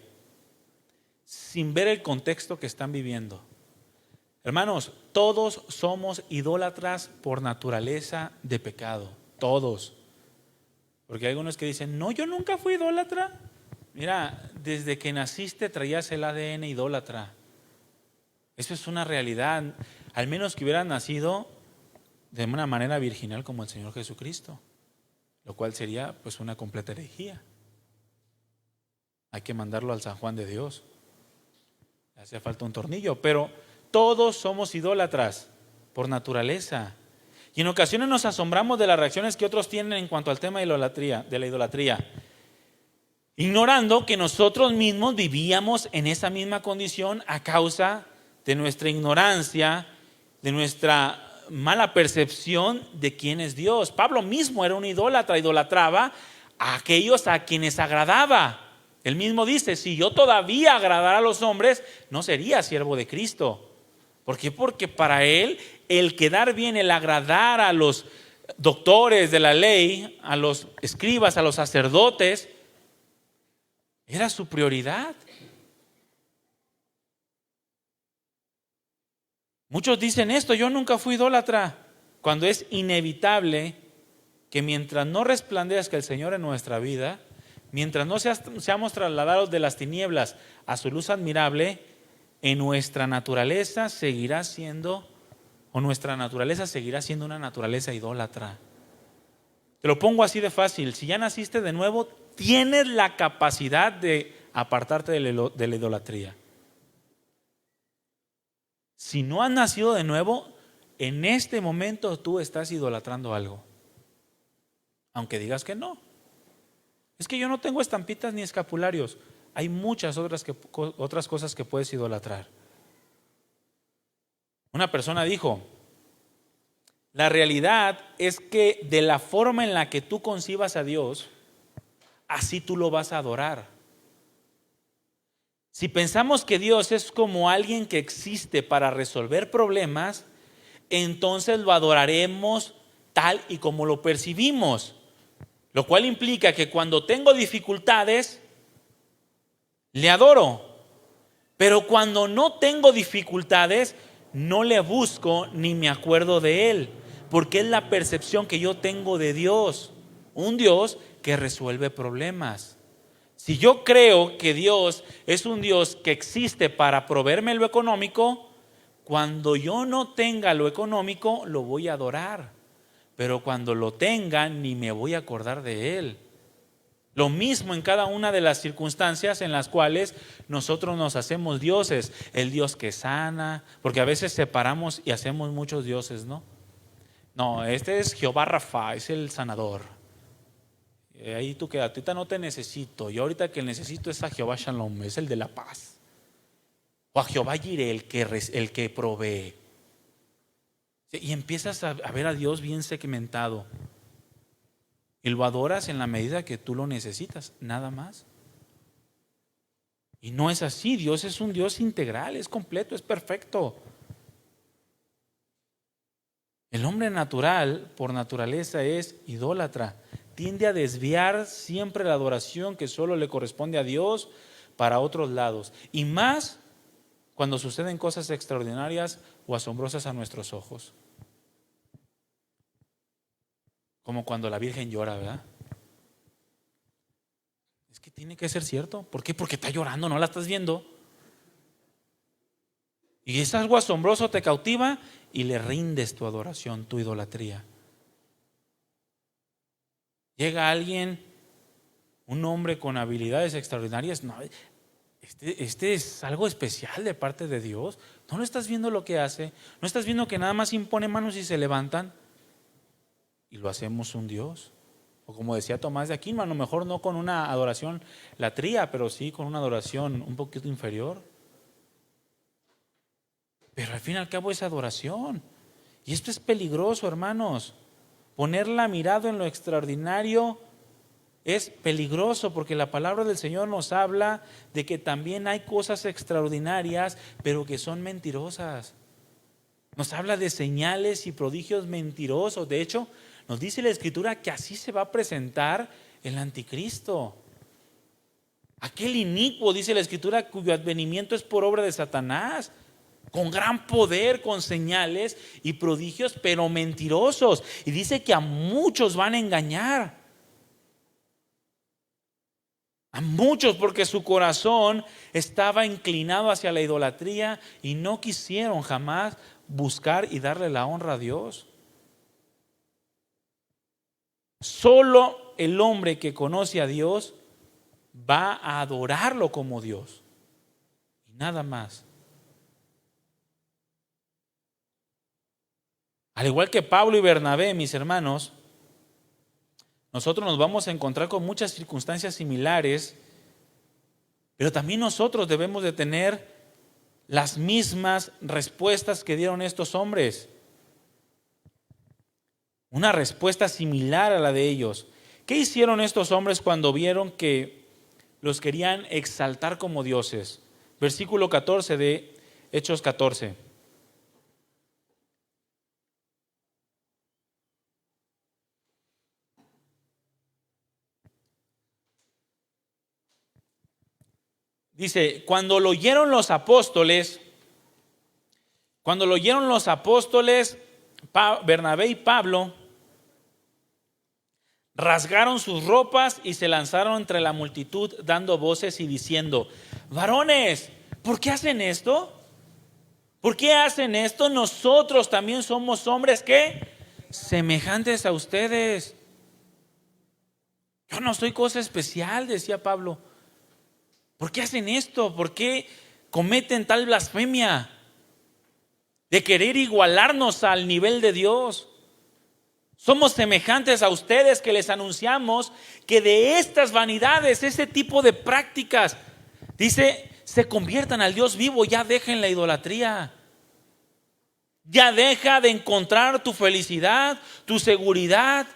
Speaker 1: sin ver el contexto que están viviendo. Hermanos, todos somos idólatras por naturaleza de pecado, todos. Porque hay algunos que dicen, no, yo nunca fui idólatra. Mira, desde que naciste traías el ADN idólatra. Eso es una realidad. Al menos que hubieran nacido de una manera virginal como el Señor Jesucristo, lo cual sería una completa herejía. Hay que mandarlo al San Juan de Dios. Le hace falta un tornillo, pero todos somos idólatras por naturaleza. Y en ocasiones nos asombramos de las reacciones que otros tienen en cuanto al tema de la idolatría, ignorando que nosotros mismos vivíamos en esa misma condición a causa de nuestra ignorancia, de nuestra mala percepción de quién es Dios. Pablo mismo era un idólatra, idolatraba a aquellos a quienes agradaba. Él mismo dice, si yo todavía agradara a los hombres, no sería siervo de Cristo. ¿Por qué? Porque para él el quedar bien, el agradar a los doctores de la ley, a los escribas, a los sacerdotes, era su prioridad. Muchos dicen esto, yo nunca fui idólatra, cuando es inevitable que mientras no resplandezca el Señor en nuestra vida, mientras no seamos trasladados de las tinieblas a su luz admirable, en nuestra naturaleza seguirá siendo, o nuestra naturaleza seguirá siendo una naturaleza idólatra. Te lo pongo así de fácil, si ya naciste de nuevo, tienes la capacidad de apartarte de la idolatría. Si no has nacido de nuevo, en este momento tú estás idolatrando algo. Aunque digas que no. Es que yo no tengo estampitas ni escapularios. Hay muchas otras cosas que puedes idolatrar. Una persona dijo, la realidad es que de la forma en la que tú concibas a Dios, así tú lo vas a adorar. Si pensamos que Dios es como alguien que existe para resolver problemas, entonces lo adoraremos tal y como lo percibimos. Lo cual implica que cuando tengo dificultades, le adoro. Pero cuando no tengo dificultades, no le busco ni me acuerdo de Él. Porque es la percepción que yo tengo de Dios. Un Dios que resuelve problemas. Si yo creo que Dios es un Dios que existe para proveerme lo económico, cuando yo no tenga lo económico, lo voy a adorar. Pero cuando lo tenga, ni me voy a acordar de Él. Lo mismo en cada una de las circunstancias en las cuales nosotros nos hacemos dioses. El Dios que sana, porque a veces separamos y hacemos muchos dioses, ¿no? No, este es Jehová Rafa, es el sanador. Ahí tú quédate, ahorita no te necesito. Yo ahorita que necesito es a Jehová Shalom, es el de la paz. O a Jehová Jireh, el que provee. Y empiezas a ver a Dios bien segmentado. Y lo adoras en la medida que tú lo necesitas, nada más. Y no es así, Dios es un Dios integral, es completo, es perfecto. El hombre natural, por naturaleza, es idólatra. Tiende a desviar siempre la adoración que solo le corresponde a Dios para otros lados. Y más cuando suceden cosas extraordinarias o asombrosas a nuestros ojos. Como cuando la Virgen llora, ¿verdad? Es que tiene que ser cierto. ¿Por qué? Porque está llorando, no la estás viendo. Y es algo asombroso, te cautiva y le rindes tu adoración, tu idolatría. Llega alguien, un hombre con habilidades extraordinarias. No, este es algo especial de parte de Dios. ¿No lo estás viendo lo que hace? ¿No estás viendo que nada más impone manos y se levantan? Y lo hacemos un Dios. O como decía Tomás de Aquino, a lo mejor no con una adoración latría, pero sí con una adoración un poquito inferior. Pero al fin y al cabo es adoración. Y esto es peligroso, hermanos. Poner la mirada en lo extraordinario es peligroso, porque la palabra del Señor nos habla de que también hay cosas extraordinarias, pero que son mentirosas. Nos habla de señales y prodigios mentirosos. De hecho, nos dice la Escritura que así se va a presentar el anticristo. Aquel inicuo, dice la Escritura, cuyo advenimiento es por obra de Satanás, con gran poder, con señales y prodigios, pero mentirosos. Y dice que a muchos van a engañar. A muchos, porque su corazón estaba inclinado hacia la idolatría y no quisieron jamás buscar y darle la honra a Dios. Solo el hombre que conoce a Dios va a adorarlo como Dios y nada más. Al igual que Pablo y Bernabé, mis hermanos, nosotros nos vamos a encontrar con muchas circunstancias similares, pero también nosotros debemos de tener las mismas respuestas que dieron estos hombres. Una respuesta similar a la de ellos. ¿Qué hicieron estos hombres cuando vieron que los querían exaltar como dioses? Versículo 14 de Hechos 14. Dice, cuando lo oyeron los apóstoles, Bernabé y Pablo rasgaron sus ropas y se lanzaron entre la multitud dando voces y diciendo: varones, ¿por qué hacen esto? ¿Por qué hacen esto? Nosotros también somos hombres que semejantes a ustedes. Yo no soy cosa especial, decía Pablo. ¿Por qué hacen esto? ¿Por qué cometen tal blasfemia de querer igualarnos al nivel de Dios? Somos semejantes a ustedes que les anunciamos que de estas vanidades, ese tipo de prácticas, dice, se conviertan al Dios vivo. Ya dejen la idolatría. Ya deja de encontrar tu felicidad, tu seguridad,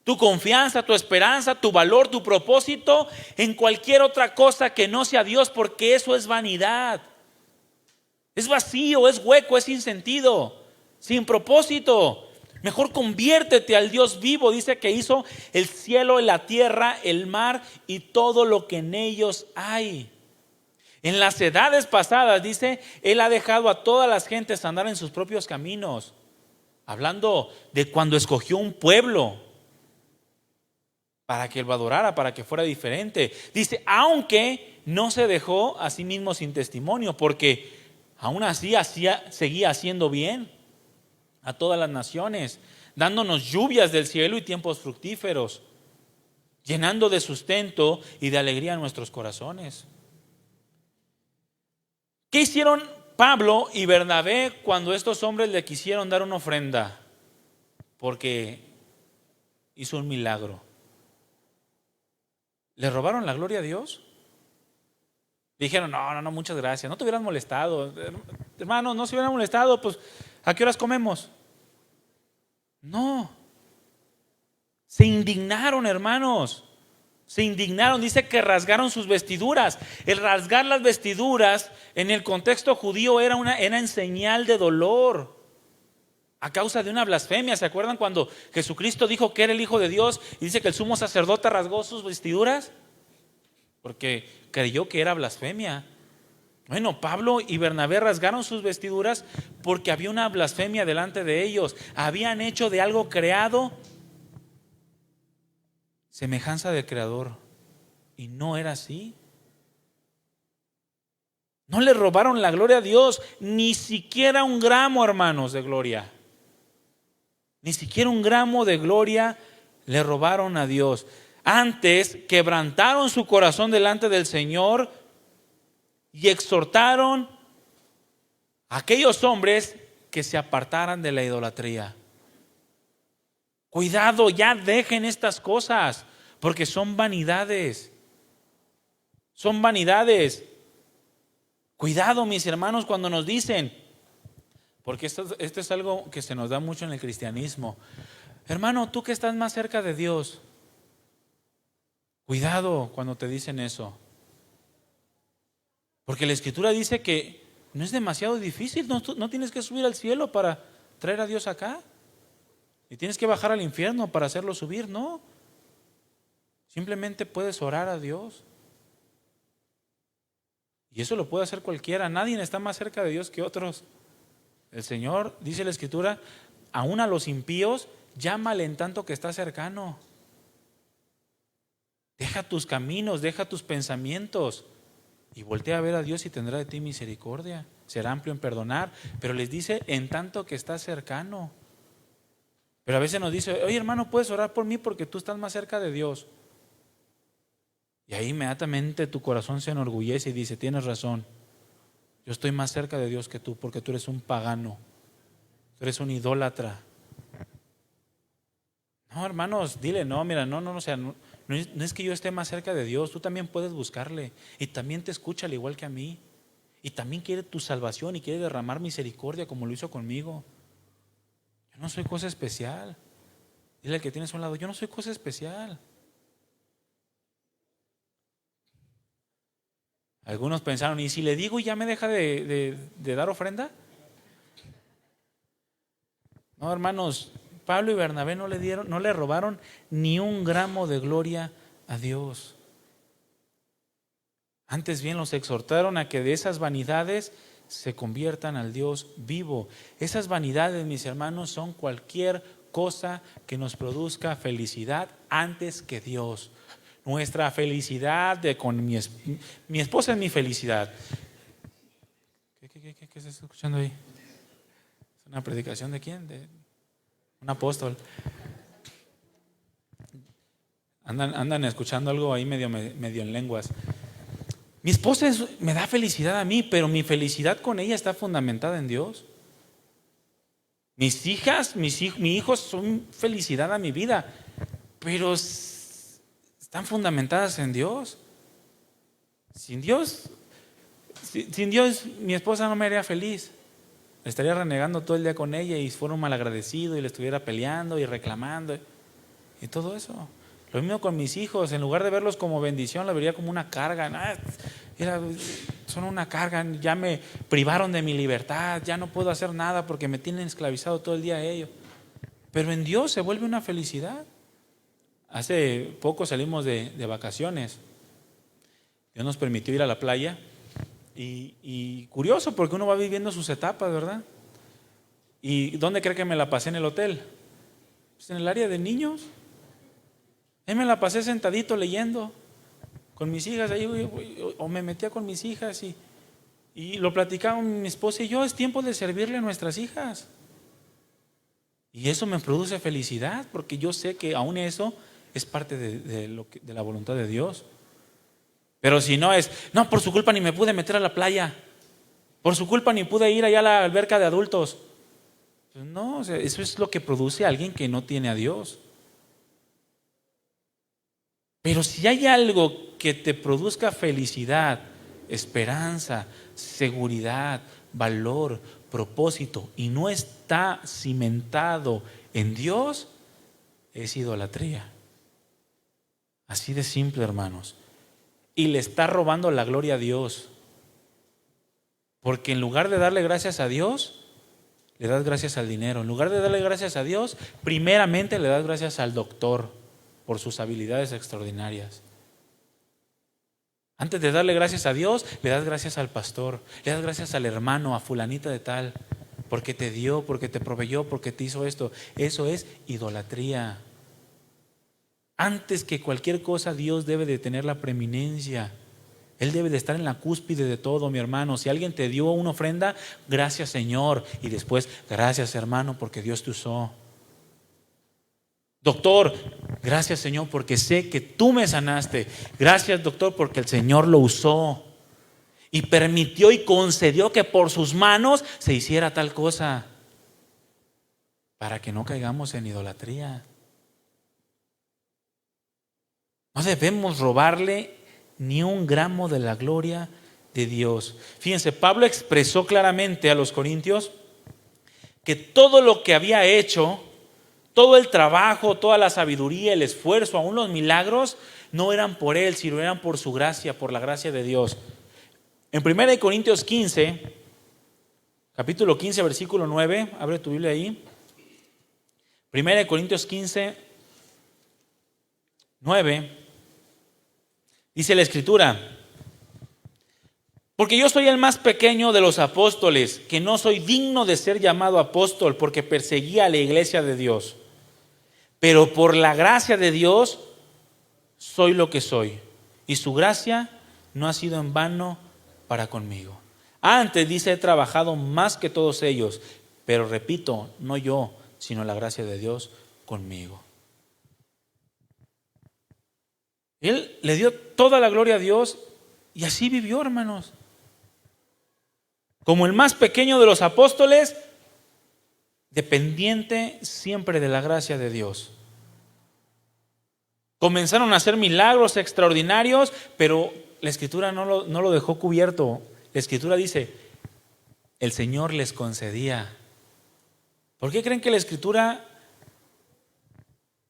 Speaker 1: tu confianza, tu esperanza, tu valor, tu propósito en cualquier otra cosa que no sea Dios, porque eso es vanidad. Es vacío, es hueco, es sin sentido, sin propósito. Mejor conviértete al Dios vivo. Dice que hizo el cielo, la tierra, el mar y todo lo que en ellos hay. En las edades pasadas, dice, Él ha dejado a todas las gentes andar en sus propios caminos. Hablando de cuando escogió un pueblo para que Él lo adorara, para que fuera diferente. Dice, aunque no se dejó a sí mismo sin testimonio, porque aún así seguía haciendo bien a todas las naciones, dándonos lluvias del cielo y tiempos fructíferos, llenando de sustento y de alegría nuestros corazones. ¿Qué hicieron Pablo y Bernabé cuando estos hombres le quisieron dar una ofrenda? Porque hizo un milagro. ¿Le robaron la gloria a Dios? Dijeron, no, muchas gracias, no te hubieran molestado. Hermanos, no se hubieran molestado, pues ¿a qué horas comemos? No. Se indignaron, hermanos. Se indignaron, dice que rasgaron sus vestiduras. El rasgar las vestiduras en el contexto judío era en señal de dolor a causa de una blasfemia. ¿Se acuerdan cuando Jesucristo dijo que era el Hijo de Dios y dice que el sumo sacerdote rasgó sus vestiduras? Porque creyó que era blasfemia. Bueno, Pablo y Bernabé rasgaron sus vestiduras porque había una blasfemia delante de ellos. Habían hecho de algo creado semejanza del Creador, y no era así. No le robaron la gloria a Dios, ni siquiera un gramo, hermanos, de gloria. Ni siquiera un gramo de gloria le robaron a Dios. Antes quebrantaron su corazón delante del Señor y exhortaron a aquellos hombres que se apartaran de la idolatría. Cuidado, ya dejen estas cosas, porque son vanidades. Son vanidades. Cuidado, mis hermanos, cuando nos dicen, porque esto es algo que se nos da mucho en el cristianismo. Hermano, tú que estás más cerca de Dios, cuidado cuando te dicen eso. Porque la Escritura dice que no es demasiado difícil, no tienes que subir al cielo para traer a Dios acá. Y tienes que bajar al infierno para hacerlo subir, no. Simplemente puedes orar a Dios. Y eso lo puede hacer cualquiera. Nadie está más cerca de Dios que otros. El Señor, dice la Escritura, aún a los impíos, llámale en tanto que está cercano. Deja tus caminos, deja tus pensamientos y voltea a ver a Dios y tendrá de ti misericordia. Será amplio en perdonar, pero les dice en tanto que está cercano. Pero a veces nos dice, oye hermano, puedes orar por mí porque tú estás más cerca de Dios. Y ahí inmediatamente tu corazón se enorgullece y dice, tienes razón, yo estoy más cerca de Dios que tú porque tú eres un pagano, tú eres un idólatra. No, hermanos, dile, no, mira, no, o sea, no es que yo esté más cerca de Dios, tú también puedes buscarle y también te escucha al igual que a mí y también quiere tu salvación y quiere derramar misericordia como lo hizo conmigo. Yo no soy cosa especial. Dile al que tienes a un lado, yo no soy cosa especial. Algunos pensaron, ¿y si le digo y ya me deja de dar ofrenda? No, hermanos, Pablo y Bernabé no le robaron ni un gramo de gloria a Dios. Antes bien los exhortaron a que de esas vanidades se conviertan al Dios vivo. Esas vanidades, mis hermanos, son cualquier cosa que nos produzca felicidad antes que Dios. Nuestra felicidad con mi esposa es mi felicidad. ¿Qué estás escuchando ahí? ¿Es una predicación de quién? De un apóstol. Andan escuchando algo ahí medio en lenguas. Mi esposa me da felicidad a mí, pero mi felicidad con ella está fundamentada en Dios. Mis hijas, mi hijos son felicidad a mi vida, pero están fundamentadas en Dios. Sin Dios, mi esposa no me haría feliz. Estaría renegando todo el día con ella y fuera un malagradecido y le estuviera peleando y reclamando y todo eso. Lo mismo con mis hijos, en lugar de verlos como bendición, lo vería como una carga. Son una carga, ya me privaron de mi libertad, ya no puedo hacer nada porque me tienen esclavizado todo el día a ellos. Pero en Dios se vuelve una felicidad. Hace poco salimos de vacaciones. Dios nos permitió ir a la playa y curioso porque uno va viviendo sus etapas, ¿verdad? ¿Y dónde cree que me la pasé en el hotel? Pues en el área de niños. Ahí me la pasé sentadito leyendo con mis hijas ahí, o me metía con mis hijas y lo platicaba mi esposa y yo. Es tiempo de servirle a nuestras hijas. Y eso me produce felicidad porque yo sé que aún eso es parte de la voluntad de Dios. Pero si no no, por su culpa ni me pude meter a la playa, por su culpa ni pude ir allá a la alberca de adultos. Pues no, o sea, eso es lo que produce a alguien que no tiene a Dios. Pero si hay algo que te produzca felicidad, esperanza, seguridad, valor, propósito y no está cimentado en Dios, es idolatría. Así de simple, hermanos. Y le está robando la gloria a Dios. Porque en lugar de darle gracias a Dios, le das gracias al dinero. En lugar de darle gracias a Dios, primeramente le das gracias al doctor por sus habilidades extraordinarias. Antes de darle gracias a Dios, le das gracias al pastor, le das gracias al hermano, a fulanita de tal, porque te dio, porque te proveyó, porque te hizo esto. Eso es idolatría. Antes que cualquier cosa, Dios debe de tener la preeminencia. Él debe de estar en la cúspide de todo, mi hermano. Si alguien te dio una ofrenda, gracias, Señor. Y después, gracias, hermano, porque Dios te usó. Doctor, gracias, Señor, porque sé que tú me sanaste. Gracias, doctor, porque el Señor lo usó y permitió y concedió que por sus manos se hiciera tal cosa, para que no caigamos en idolatría. No debemos robarle ni un gramo de la gloria de Dios. Fíjense, Pablo expresó claramente a los corintios que todo lo que había hecho, todo el trabajo, toda la sabiduría, el esfuerzo, aún los milagros, no eran por él, sino eran por su gracia, por la gracia de Dios. En 1 Corintios 15, capítulo 15, versículo 9, abre tu Biblia ahí. 1 Corintios 15, 9, dice la Escritura: porque yo soy el más pequeño de los apóstoles, que no soy digno de ser llamado apóstol, porque perseguía a la iglesia de Dios. Pero por la gracia de Dios soy lo que soy, y su gracia no ha sido en vano para conmigo. Antes, dice, he trabajado más que todos ellos, pero repito, no yo, sino la gracia de Dios conmigo. Él le dio toda la gloria a Dios y así vivió, hermanos. Como el más pequeño de los apóstoles, dependiente siempre de la gracia de Dios. Comenzaron a hacer milagros extraordinarios, pero la Escritura no lo dejó cubierto. La Escritura dice, el Señor les concedía. ¿Por qué creen que la Escritura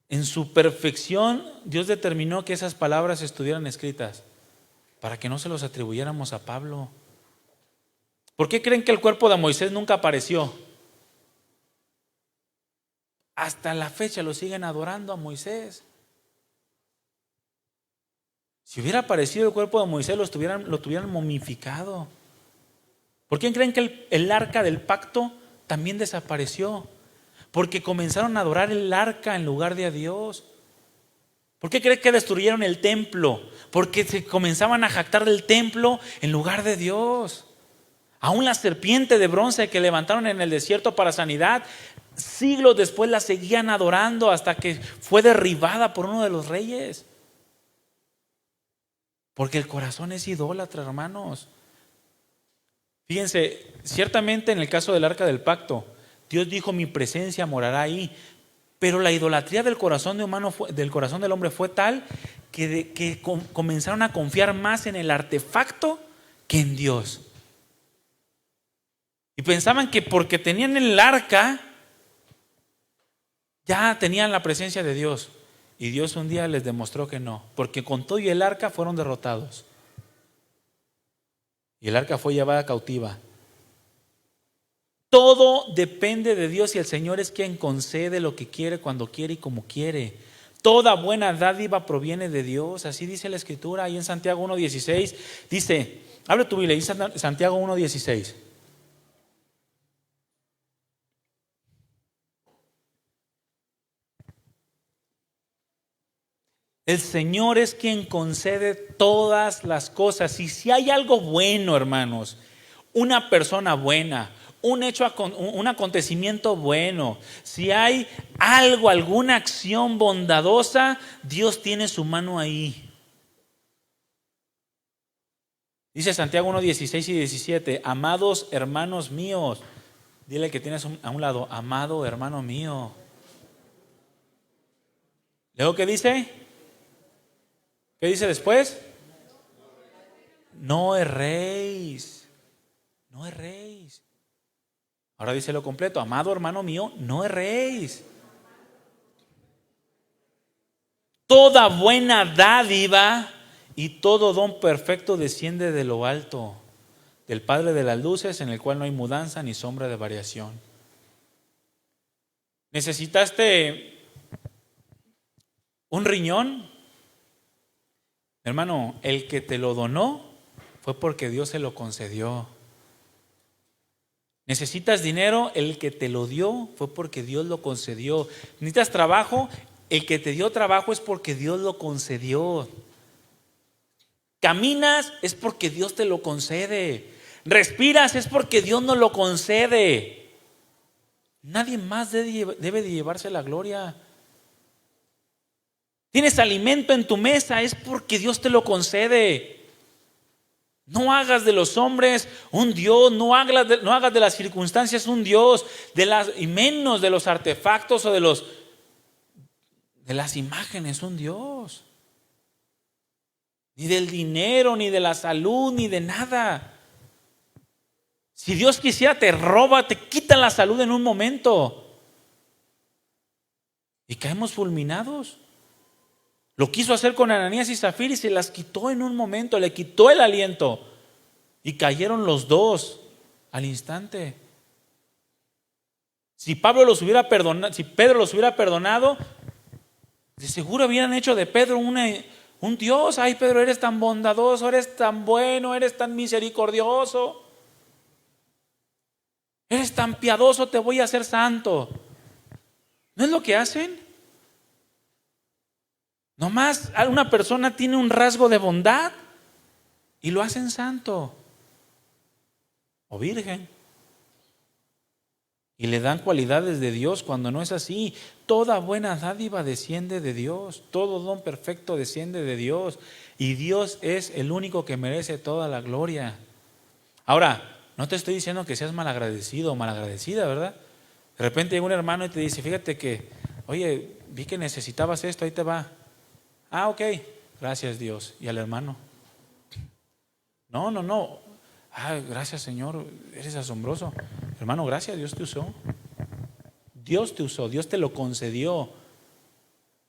Speaker 1: En su perfección, Dios determinó que esas palabras estuvieran escritas para que no se los atribuyéramos a Pablo. ¿Por qué creen que el cuerpo de Moisés nunca apareció? Hasta la fecha lo siguen adorando a Moisés. Si hubiera aparecido el cuerpo de Moisés, lo tuvieran momificado. ¿Por qué creen que el arca del pacto también desapareció? Porque comenzaron a adorar el arca en lugar de a Dios. ¿Por qué creen que destruyeron el templo? Porque se comenzaban a jactar del templo en lugar de Dios. Aún la serpiente de bronce que levantaron en el desierto para sanidad, siglos después la seguían adorando hasta que fue derribada por uno de los reyes. Porque el corazón es idólatra, hermanos. Fíjense, ciertamente en el caso del arca del pacto, Dios dijo: mi presencia morará ahí. Pero la idolatría del corazón del hombre fue tal que comenzaron a confiar más en el artefacto que en Dios. Y pensaban que porque tenían el arca, ya tenían la presencia de Dios. Y Dios un día les demostró que no, porque con todo y el arca fueron derrotados. Y el arca fue llevada cautiva. Todo depende de Dios y el Señor es quien concede lo que quiere, cuando quiere y como quiere. Toda buena dádiva proviene de Dios. Así dice la Escritura ahí en Santiago 1:16. Dice, abre tu Biblia, dice Santiago 1:16. El Señor es quien concede todas las cosas. Y si hay algo bueno, hermanos, una persona buena, un hecho, un acontecimiento bueno, si hay algo, alguna acción bondadosa, Dios tiene su mano ahí. Dice Santiago 1:16 y 17, amados hermanos míos, dile que tienes a un lado, amado hermano mío. ¿Luego qué dice? ¿Qué dice después? No erréis. No erréis. Ahora dice lo completo, amado hermano mío, no erréis. Toda buena dádiva y todo don perfecto desciende de lo alto, del Padre de las luces, en el cual no hay mudanza ni sombra de variación. ¿Necesitaste un riñón? Hermano, el que te lo donó fue porque Dios se lo concedió. ¿Necesitas dinero? El que te lo dio fue porque Dios lo concedió. ¿Necesitas trabajo? El que te dio trabajo es porque Dios lo concedió. ¿Caminas? Es porque Dios te lo concede. ¿Respiras? Es porque Dios nos lo concede. Nadie más debe de llevarse la gloria. ¿Tienes alimento en tu mesa? Es porque Dios te lo concede. No hagas de los hombres un Dios, no hagas de las circunstancias un Dios, y menos de los artefactos o de las imágenes un Dios. Ni del dinero, ni de la salud, ni de nada. Si Dios quisiera, te roba, te quita la salud en un momento. Y caemos fulminados. Lo quiso hacer con Ananías y Zafira y se las quitó en un momento, le quitó el aliento y cayeron los dos al instante. Si Pedro los hubiera perdonado, de seguro hubieran hecho de Pedro un Dios. Ay, Pedro, eres tan bondadoso, eres tan bueno, eres tan misericordioso, eres tan piadoso, te voy a hacer santo. ¿No es lo que hacen? Nomás una persona tiene un rasgo de bondad y lo hacen santo o virgen y le dan cualidades de Dios cuando no es así. Toda buena dádiva desciende de Dios, todo don perfecto desciende de Dios y Dios es el único que merece toda la gloria. Ahora, no te estoy diciendo que seas malagradecido o malagradecida, ¿verdad? De repente llega un hermano y te dice, fíjate que, oye, vi que necesitabas esto, ahí te va. Ah, ok, gracias Dios. ¿Y al hermano? No. Ah, gracias Señor, eres asombroso. Hermano, gracias, Dios te usó. Dios te usó, Dios te lo concedió.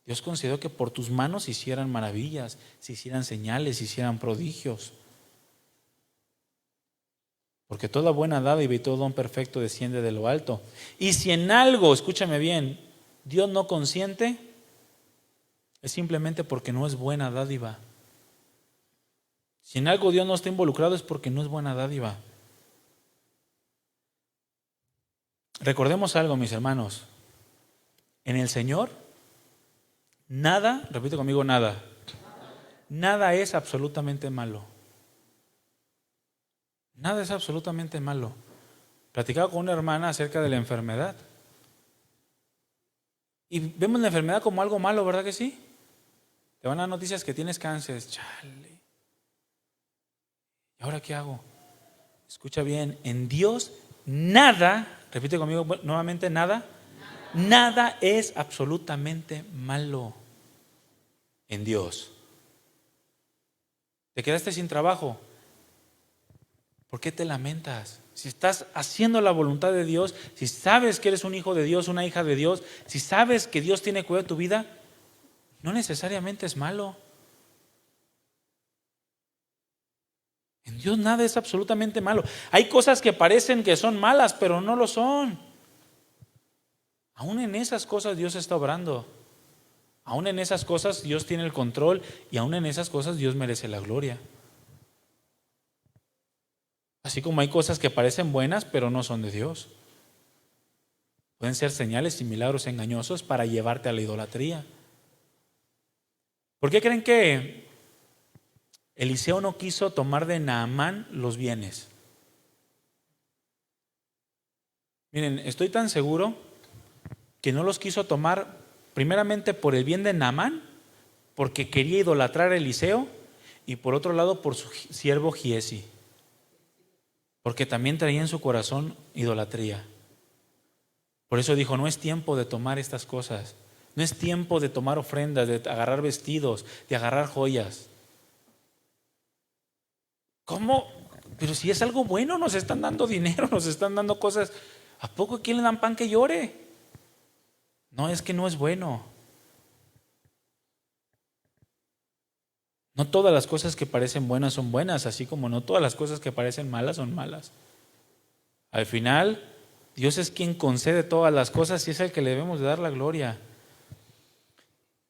Speaker 1: Dios concedió que por tus manos se hicieran maravillas, se hicieran señales, se hicieran prodigios. Porque toda buena dádiva y todo don perfecto desciende de lo alto. Y si en algo, escúchame bien, Dios no consiente, es simplemente porque no es buena dádiva. Si en algo Dios no está involucrado es porque no es buena dádiva. Recordemos algo, mis hermanos. En el Señor, nada, repite conmigo, nada. Nada es absolutamente malo. Nada es absolutamente malo. Platicaba con una hermana acerca de la enfermedad. Y vemos la enfermedad como algo malo, ¿verdad que sí? Te van a dar noticias que tienes cáncer. Chale. ¿Y ahora qué hago? Escucha bien, en Dios nada, repite conmigo nuevamente, nada es absolutamente malo en Dios. ¿Te quedaste sin trabajo? ¿Por qué te lamentas? Si estás haciendo la voluntad de Dios, si sabes que eres un hijo de Dios, una hija de Dios, si sabes que Dios tiene cuidado de tu vida, no necesariamente es malo. En Dios nada es absolutamente malo. Hay cosas que parecen que son malas, pero no lo son. Aún en esas cosas Dios está obrando. Aún en esas cosas Dios tiene el control y aún en esas cosas Dios merece la gloria. Así como hay cosas que parecen buenas, pero no son de Dios. Pueden ser señales y milagros engañosos para llevarte a la idolatría. ¿Por qué creen que Eliseo no quiso tomar de Naamán los bienes? Miren, estoy tan seguro que no los quiso tomar primeramente por el bien de Naamán, porque quería idolatrar a Eliseo, y por otro lado por su siervo Giesi, porque también traía en su corazón idolatría. Por eso dijo, no es tiempo de tomar estas cosas, no es tiempo de tomar ofrendas, de agarrar vestidos, de agarrar joyas. ¿Cómo? Pero si es algo bueno, nos están dando dinero, nos están dando cosas. ¿A poco a quién le dan pan que llore? No, es que no es bueno. No todas las cosas que parecen buenas son buenas, así como no todas las cosas que parecen malas son malas. Al final, Dios es quien concede todas las cosas y es el que le debemos de dar la gloria.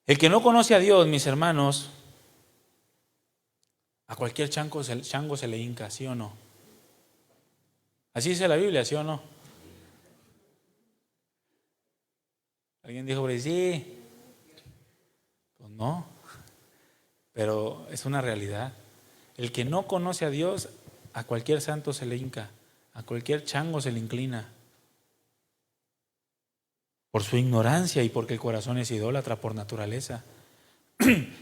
Speaker 1: El que no conoce a Dios, mis hermanos, a cualquier chango se le hinca, ¿sí o no? Así dice la Biblia, ¿sí o no? Alguien dijo, pues sí. Pues no, pero es una realidad. El que no conoce a Dios, a cualquier santo se le hinca, a cualquier chango se le inclina. Por su ignorancia y porque el corazón es idólatra por naturaleza.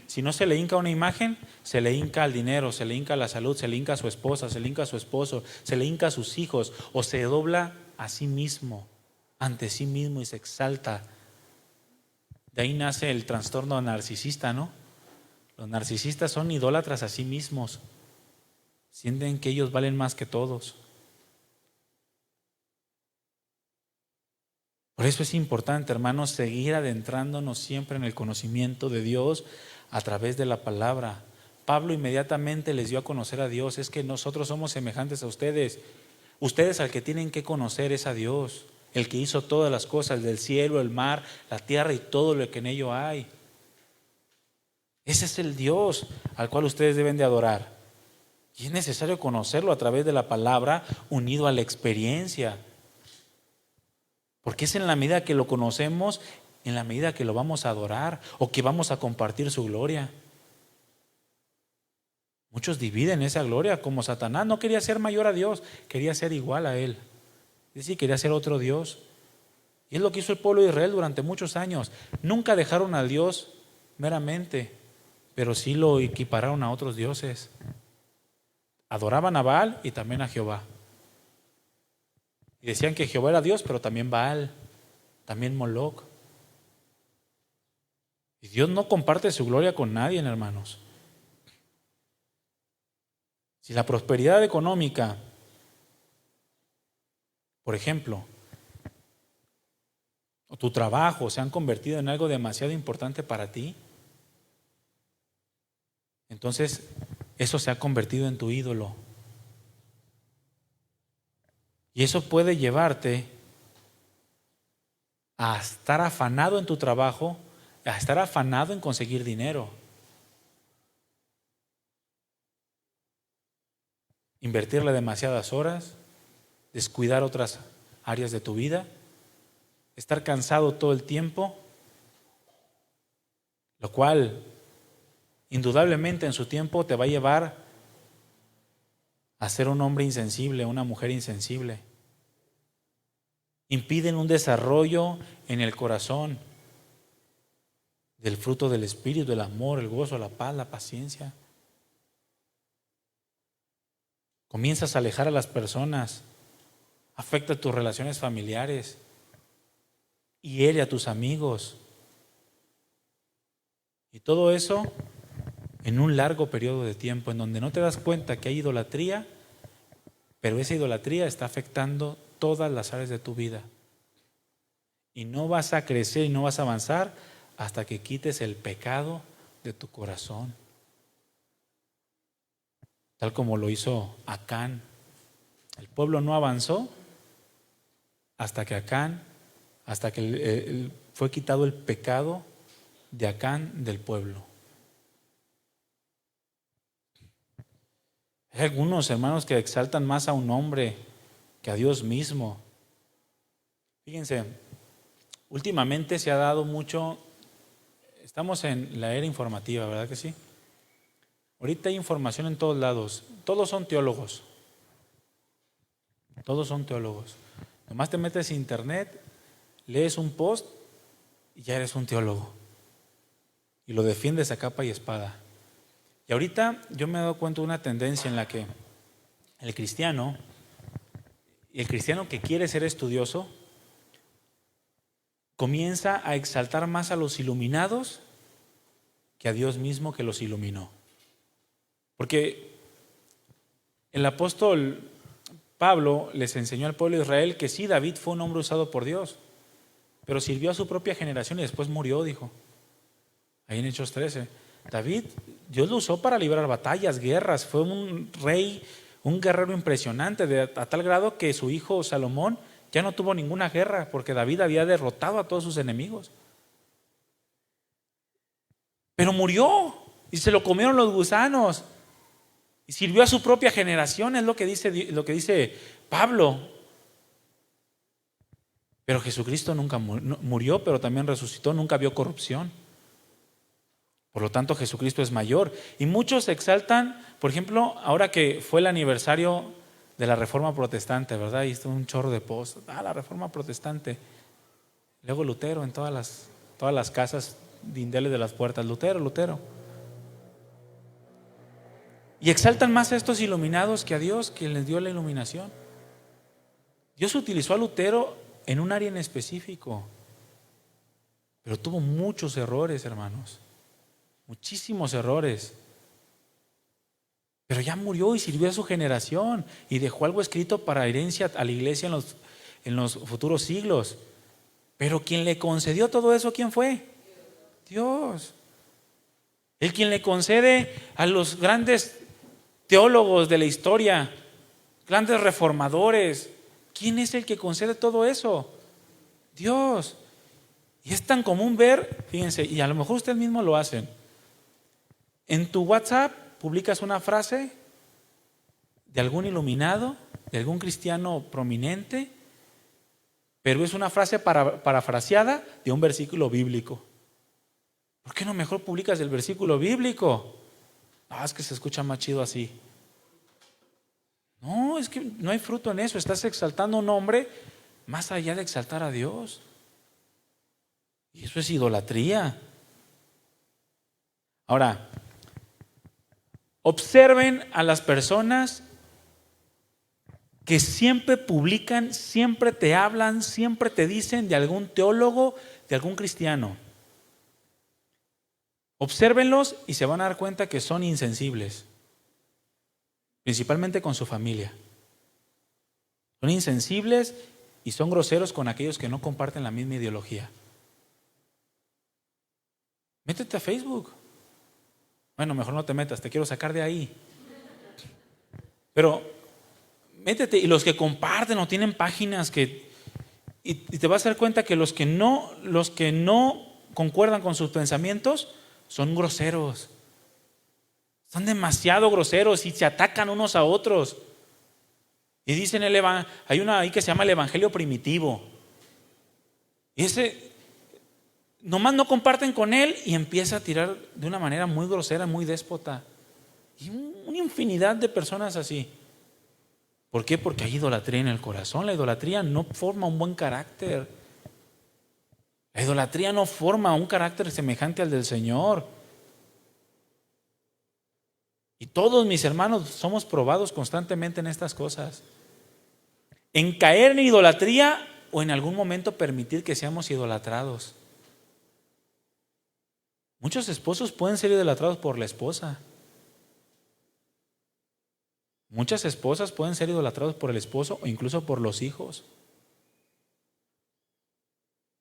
Speaker 1: Si no se le hinca una imagen, se le hinca al dinero, se le hinca a la salud, se le hinca a su esposa, se le hinca a su esposo, se le hinca a sus hijos, o se dobla a sí mismo, ante sí mismo y se exalta. De ahí nace el trastorno narcisista, ¿no? Los narcisistas son idólatras a sí mismos. Sienten que ellos valen más que todos. Por eso es importante, hermanos, seguir adentrándonos siempre en el conocimiento de Dios a través de la palabra. Pablo inmediatamente les dio a conocer a Dios. Es que nosotros somos semejantes a ustedes. Ustedes al que tienen que conocer es a Dios, el que hizo todas las cosas, del cielo, el mar, la tierra y todo lo que en ello hay. Ese es el Dios al cual ustedes deben de adorar. Y es necesario conocerlo a través de la palabra, unido a la experiencia. Porque es en la medida que lo conocemos, en la medida que lo vamos a adorar o que vamos a compartir su gloria. Muchos dividen esa gloria, como Satanás no quería ser mayor a Dios, quería ser igual a Él. Es decir, quería ser otro Dios. Y es lo que hizo el pueblo de Israel durante muchos años. Nunca dejaron a Dios meramente, pero sí lo equipararon a otros dioses. Adoraban a Baal y también a Jehová. Y decían que Jehová era Dios, pero también Baal, también Moloc. Y Dios no comparte su gloria con nadie, hermanos. Si la prosperidad económica, por ejemplo, o tu trabajo se han convertido en algo demasiado importante para ti, entonces eso se ha convertido en tu ídolo. Y eso puede llevarte a estar afanado en tu trabajo, a estar afanado en conseguir dinero. Invertirle demasiadas horas, descuidar otras áreas de tu vida, estar cansado todo el tiempo, lo cual indudablemente en su tiempo te va a llevar a ser un hombre insensible, una mujer insensible. Impiden un desarrollo en el corazón del fruto del Espíritu, el amor, el gozo, la paz, la paciencia. Comienzas a alejar a las personas, afecta tus relaciones familiares, hiere a tus amigos. Y todo eso en un largo periodo de tiempo en donde no te das cuenta que hay idolatría, pero esa idolatría está afectando todas las áreas de tu vida. Y no vas a crecer y no vas a avanzar hasta que quites el pecado de tu corazón. Tal como lo hizo Acán. El pueblo no avanzó hasta que fue quitado el pecado de Acán del pueblo. Hay algunos hermanos que exaltan más a un hombre que a Dios mismo. Fíjense, últimamente se ha dado mucho, estamos en la era informativa, ¿verdad que sí? Ahorita hay información en todos lados, todos son teólogos. Todos son teólogos. Nomás te metes en internet, lees un post y ya eres un teólogo. Y lo defiendes a capa y espada. Y ahorita yo me he dado cuenta de una tendencia en la que el cristiano que quiere ser estudioso, comienza a exaltar más a los iluminados que a Dios mismo que los iluminó. Porque el apóstol Pablo les enseñó al pueblo de Israel que sí, David fue un hombre usado por Dios, pero sirvió a su propia generación y después murió, dijo. Ahí en Hechos 13. David, Dios lo usó para librar batallas, guerras, fue un rey, un guerrero impresionante, a tal grado que su hijo Salomón ya no tuvo ninguna guerra porque David había derrotado a todos sus enemigos. Pero murió y se lo comieron los gusanos. Y sirvió a su propia generación, es lo que dice Pablo. Pero Jesucristo nunca murió, pero también resucitó, nunca vio corrupción. Por lo tanto, Jesucristo es mayor. Y muchos exaltan, por ejemplo, ahora que fue el aniversario de la Reforma Protestante, ¿verdad? Y está un chorro de post. La Reforma Protestante. Luego Lutero en todas las casas, dindeles de las puertas. Lutero. Y exaltan más a estos iluminados que a Dios, quien les dio la iluminación. Dios utilizó a Lutero en un área en específico, pero tuvo muchos errores, hermanos. Muchísimos errores. Pero ya murió y sirvió a su generación y dejó algo escrito para herencia a la iglesia en los futuros siglos. Pero quien le concedió todo eso, ¿quién fue? Dios. El quien le concede a los grandes teólogos de la historia, grandes reformadores. ¿Quién es el que concede todo eso? Dios. Y es tan común ver, fíjense, y a lo mejor ustedes mismos lo hacen. En tu WhatsApp publicas una frase de algún iluminado, de algún cristiano prominente, pero es una frase parafraseada de un versículo bíblico. ¿Por qué no mejor publicas el versículo bíblico? Es que se escucha más chido así. No, es que no hay fruto en eso. Estás exaltando a un hombre más allá de exaltar a Dios. Y eso es idolatría. Ahora, observen a las personas que siempre publican, siempre te hablan, siempre te dicen de algún teólogo, de algún cristiano. Obsérvenlos y se van a dar cuenta que son insensibles, principalmente con su familia. Son insensibles y son groseros con aquellos que no comparten la misma ideología. Métete a Facebook. Bueno, mejor no te metas, te quiero sacar de ahí. Pero métete, y los que comparten o tienen páginas y te vas a dar cuenta que los que no concuerdan con sus pensamientos son groseros. Son demasiado groseros y se atacan unos a otros. Y dicen hay una ahí que se llama el evangelio primitivo. Y ese nomás no comparten con él y empieza a tirar de una manera muy grosera, muy déspota. Y una infinidad de personas así. ¿Por qué? Porque hay idolatría en el corazón. La idolatría no forma un buen carácter. La idolatría no forma un carácter semejante al del Señor. Y todos mis hermanos somos probados constantemente en estas cosas. En caer en idolatría o en algún momento permitir que seamos idolatrados. Muchos esposos pueden ser idolatrados por la esposa. Muchas esposas pueden ser idolatradas por el esposo o incluso por los hijos.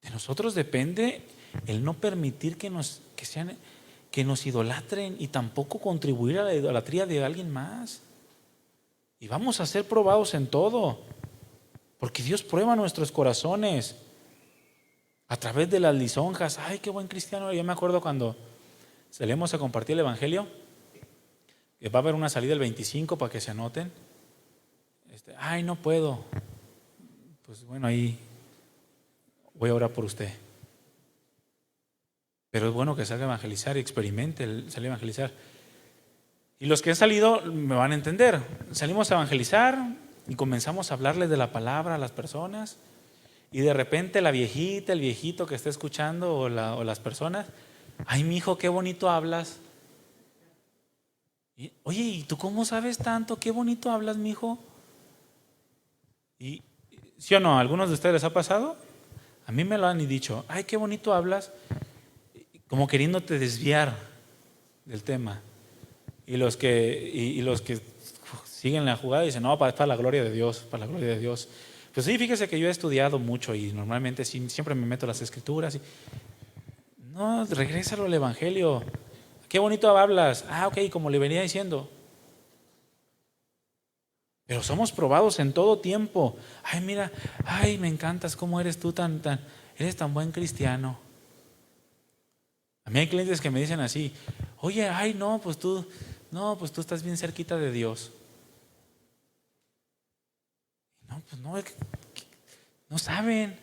Speaker 1: De nosotros depende el no permitir que nos idolatren y tampoco contribuir a la idolatría de alguien más. Y vamos a ser probados en todo, porque Dios prueba nuestros corazones a través de las lisonjas. Ay, qué buen cristiano. Yo me acuerdo cuando salimos a compartir el evangelio, que va a haber una salida el 25 para que se anoten. Ay, no puedo. Pues bueno, ahí voy a orar por usted. Pero es bueno que salga a evangelizar y experimente salir a evangelizar. Y los que han salido me van a entender. Salimos a evangelizar y comenzamos a hablarles de la palabra a las personas. Y de repente la viejita, el viejito que está escuchando o las personas, ay, mijo, qué bonito hablas. Oye, ¿y tú cómo sabes tanto? Qué bonito hablas, mijo. Y ¿sí o no? ¿A algunos de ustedes les ha pasado? A mí me lo han dicho. Ay, qué bonito hablas. Como queriéndote desviar del tema. Y los que siguen la jugada dicen, no, para la gloria de Dios, para la gloria de Dios. Pues sí, fíjese que yo he estudiado mucho y normalmente siempre me meto a las escrituras. No, regrésalo al evangelio. Qué bonito hablas. Ah, ok, como le venía diciendo. Pero somos probados en todo tiempo. Ay, mira, ay, me encantas cómo eres tú eres tan buen cristiano. A mí hay clientes que me dicen así, oye, ay, no, pues tú estás bien cerquita de Dios. No, pues no saben.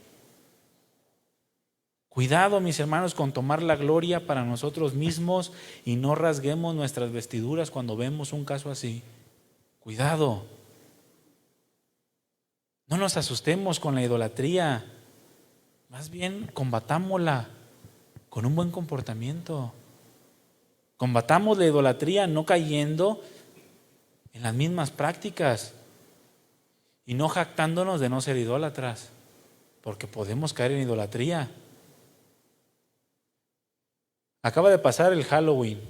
Speaker 1: Cuidado, mis hermanos, con tomar la gloria para nosotros mismos y no rasguemos nuestras vestiduras cuando vemos un caso así. Cuidado. No nos asustemos con la idolatría. Más bien, combatámosla con un buen comportamiento. Combatamos la idolatría no cayendo en las mismas prácticas y no jactándonos de no ser idólatras, porque podemos caer en idolatría. Acaba de pasar el Halloween.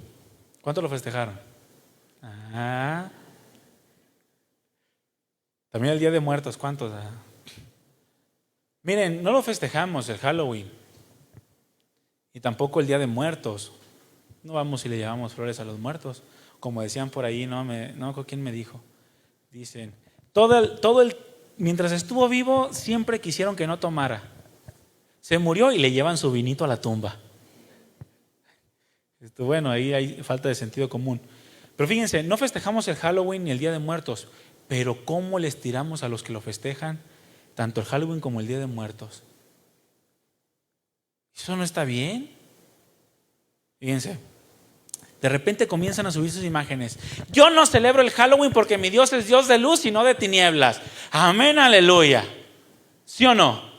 Speaker 1: ¿Cuánto lo festejaron? También el Día de Muertos, ¿cuántos? Miren, no lo festejamos el Halloween y tampoco el Día de Muertos. No vamos y le llevamos flores a los muertos, como decían por ahí, no quién me dijo. Dicen, mientras estuvo vivo siempre quisieron que no tomara. Se murió y le llevan su vinito a la tumba. Bueno, ahí hay falta de sentido común. Pero fíjense, no festejamos el Halloween ni el Día de Muertos, pero ¿cómo les tiramos a los que lo festejan? Tanto el Halloween como el Día de Muertos. ¿Eso no está bien? Fíjense, de repente comienzan a subir sus imágenes. Yo no celebro el Halloween porque mi Dios es Dios de luz y no de tinieblas. Amén, aleluya. ¿Sí o no?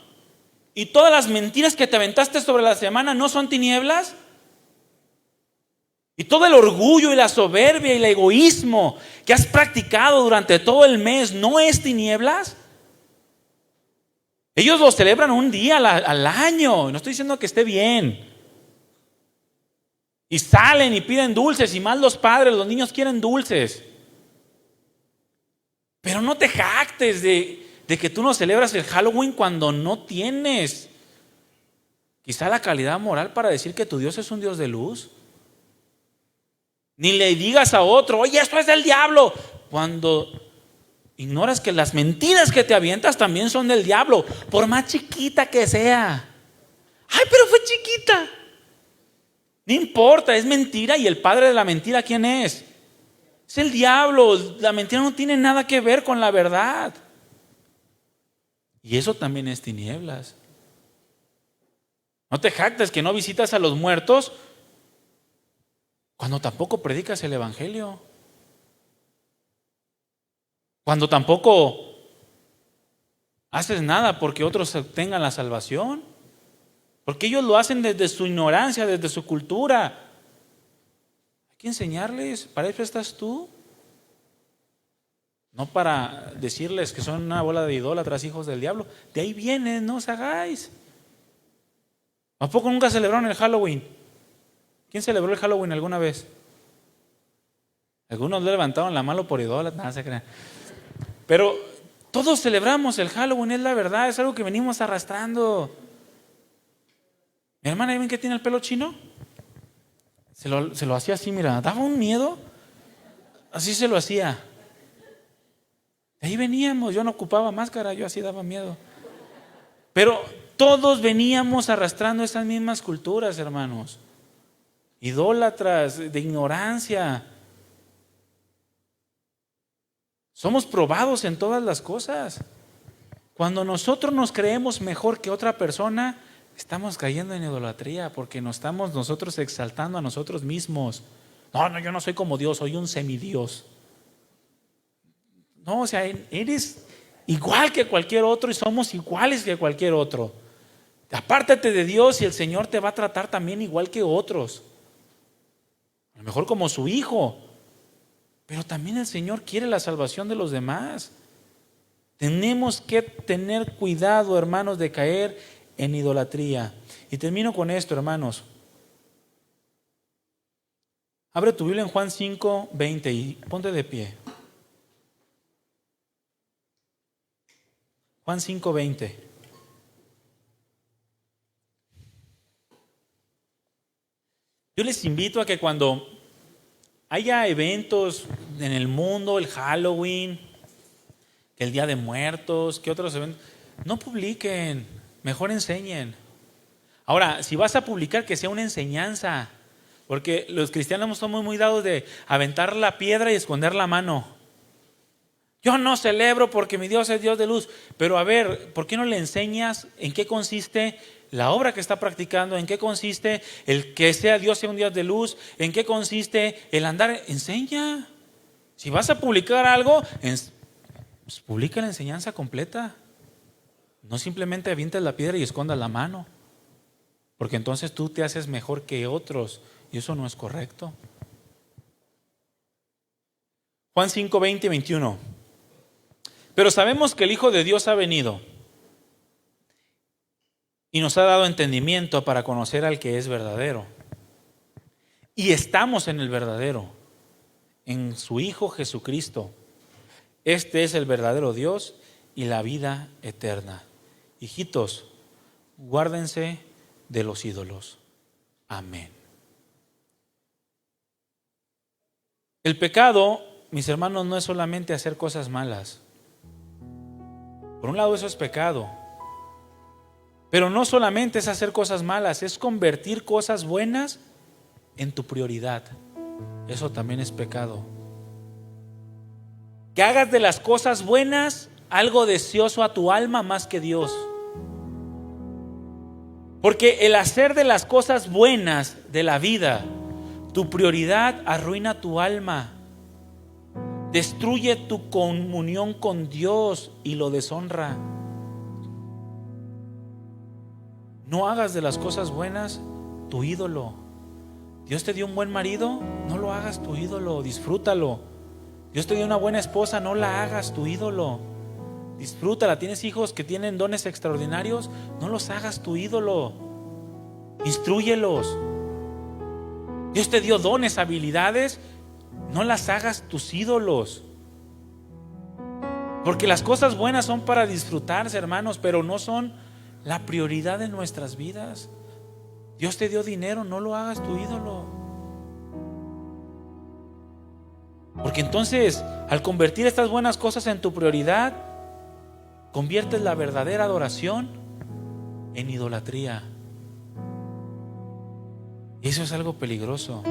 Speaker 1: ¿Y todas las mentiras que te aventaste sobre la semana no son tinieblas? ¿Y todo el orgullo y la soberbia y el egoísmo que has practicado durante todo el mes no es tinieblas? Ellos lo celebran un día al año. No estoy diciendo que esté bien. Y salen y piden dulces, y más los padres, los niños quieren dulces. Pero no te jactes de de que tú no celebras el Halloween cuando no tienes quizá la calidad moral para decir que tu Dios es un Dios de luz. Ni le digas a otro, oye, esto es del diablo, cuando ignoras que las mentiras que te avientas también son del diablo, por más chiquita que sea. Ay, pero fue chiquita. No importa, es mentira. Y el padre de la mentira, ¿quién es? Es el diablo. La mentira no tiene nada que ver con la verdad. Y eso también es tinieblas. No te jactes que no visitas a los muertos cuando tampoco predicas el evangelio. Cuando tampoco haces nada porque otros obtengan la salvación. Porque ellos lo hacen desde su ignorancia, desde su cultura. Hay que enseñarles, para eso estás tú. No para decirles que son una bola de idólatras, hijos del diablo. De ahí vienen, no os hagáis. ¿A poco nunca celebraron el Halloween? ¿Quién celebró el Halloween alguna vez? Algunos le levantaron la mano por idólatras, nada se crean. Pero todos celebramos el Halloween, es la verdad, es algo que venimos arrastrando. Mi hermana, ¿y ven que tiene el pelo chino? Se lo hacía así, mira, daba un miedo. Así se lo hacía. De ahí veníamos, yo no ocupaba máscara, yo así daba miedo. Pero todos veníamos arrastrando esas mismas culturas, hermanos. Idólatras, de ignorancia. Somos probados en todas las cosas. Cuando nosotros nos creemos mejor que otra persona, estamos cayendo en idolatría porque nos estamos nosotros exaltando a nosotros mismos. No, yo no soy como Dios, soy un semidios. No, o sea, eres igual que cualquier otro y somos iguales que cualquier otro. Apártate de Dios y el Señor te va a tratar también igual que otros. A lo mejor como su hijo. Pero también el Señor quiere la salvación de los demás. Tenemos que tener cuidado, hermanos, de caer en idolatría. Y termino con esto, hermanos. Abre tu Biblia en Juan 5:20 y ponte de pie. Juan 5:20. Yo les invito a que cuando haya eventos en el mundo, el Halloween, el Día de Muertos, que otros eventos, no publiquen, mejor enseñen. Ahora, si vas a publicar, que sea una enseñanza, porque los cristianos somos muy dados de aventar la piedra y esconder la mano. Yo no celebro porque mi Dios es Dios de luz, pero a ver, ¿por qué no le enseñas en qué consiste la obra que está practicando? ¿En qué consiste el que sea Dios sea un Dios de luz? ¿En qué consiste el andar? Enseña. Si vas a publicar algo, pues publica la enseñanza completa. No simplemente avientes la piedra y escondas la mano, porque entonces tú te haces mejor que otros y eso no es correcto. Juan 5:20 y 21. Pero sabemos que el Hijo de Dios ha venido y nos ha dado entendimiento para conocer al que es verdadero. Y estamos en el verdadero, en su Hijo Jesucristo. Este es el verdadero Dios y la vida eterna. Hijitos, guárdense de los ídolos. Amén. El pecado, mis hermanos, no es solamente hacer cosas malas. Por un lado, eso es pecado. Pero no solamente es hacer cosas malas, es convertir cosas buenas en tu prioridad. Eso también es pecado. Que hagas de las cosas buenas algo deseoso a tu alma más que Dios. Porque el hacer de las cosas buenas de la vida tu prioridad arruina tu alma. Destruye tu comunión con Dios y lo deshonra. No hagas de las cosas buenas tu ídolo. Dios te dio un buen marido, no lo hagas tu ídolo, disfrútalo. Dios te dio una buena esposa, no la hagas tu ídolo. Disfrútala. Tienes hijos que tienen dones extraordinarios, no los hagas tu ídolo. Instrúyelos. Dios te dio dones, habilidades, no las hagas tus ídolos. Porque las cosas buenas son para disfrutarse, hermanos, pero no son la prioridad de nuestras vidas. Dios te dio dinero, no lo hagas tu ídolo. Porque entonces, al convertir estas buenas cosas en tu prioridad, conviertes la verdadera adoración en idolatría. Y eso es algo peligroso.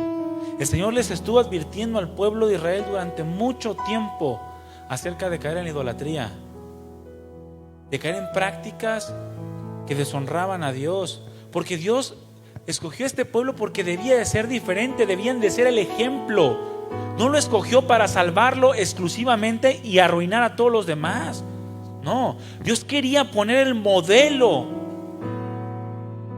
Speaker 1: El Señor les estuvo advirtiendo al pueblo de Israel durante mucho tiempo acerca de caer en la idolatría, de caer en prácticas que deshonraban a Dios, porque Dios escogió a este pueblo porque debía de ser diferente, debían de ser el ejemplo. No lo escogió para salvarlo exclusivamente y arruinar a todos los demás. No, Dios quería poner el modelo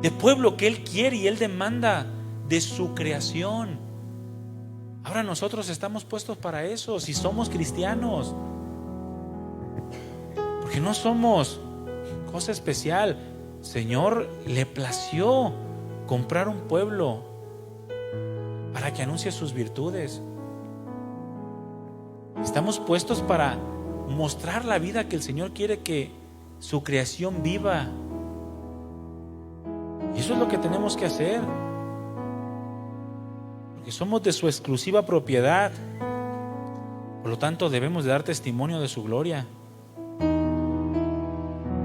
Speaker 1: de pueblo que Él quiere y Él demanda de su creación. Ahora nosotros estamos puestos para eso, si somos cristianos, porque no somos cosa especial. Señor le plació comprar un pueblo para que anuncie sus virtudes. Estamos puestos para mostrar la vida que el Señor quiere que su creación viva. Y eso es lo que tenemos que hacer, porque somos de su exclusiva propiedad. Por lo tanto, debemos de dar testimonio de su gloria.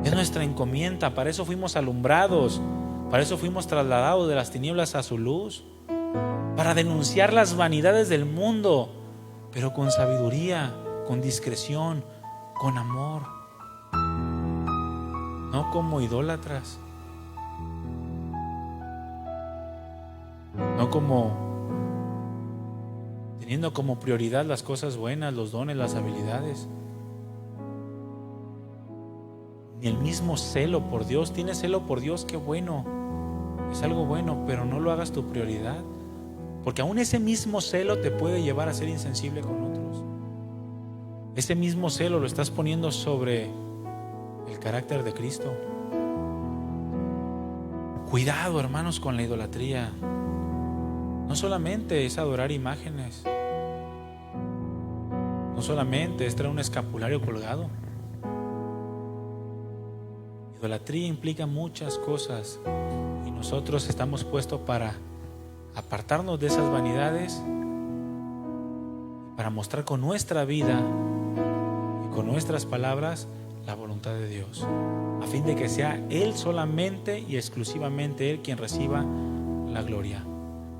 Speaker 1: Es nuestra encomienda, para eso fuimos alumbrados, para eso fuimos trasladados de las tinieblas a su luz, para denunciar las vanidades del mundo, pero con sabiduría, con discreción, con amor, no como idólatras, no como teniendo como prioridad las cosas buenas, los dones, las habilidades, ni el mismo celo por Dios. Tienes celo por Dios, qué bueno, es algo bueno, pero no lo hagas tu prioridad, porque aún ese mismo celo te puede llevar a ser insensible con otros. Ese mismo celo lo estás poniendo sobre el carácter de Cristo. Cuidado, hermanos, con la idolatría. No solamente es adorar imágenes, no solamente es traer un escapulario colgado. Idolatría implica muchas cosas y nosotros estamos puestos para apartarnos de esas vanidades, para mostrar con nuestra vida y con nuestras palabras la voluntad de Dios, a fin de que sea Él solamente y exclusivamente Él quien reciba la gloria,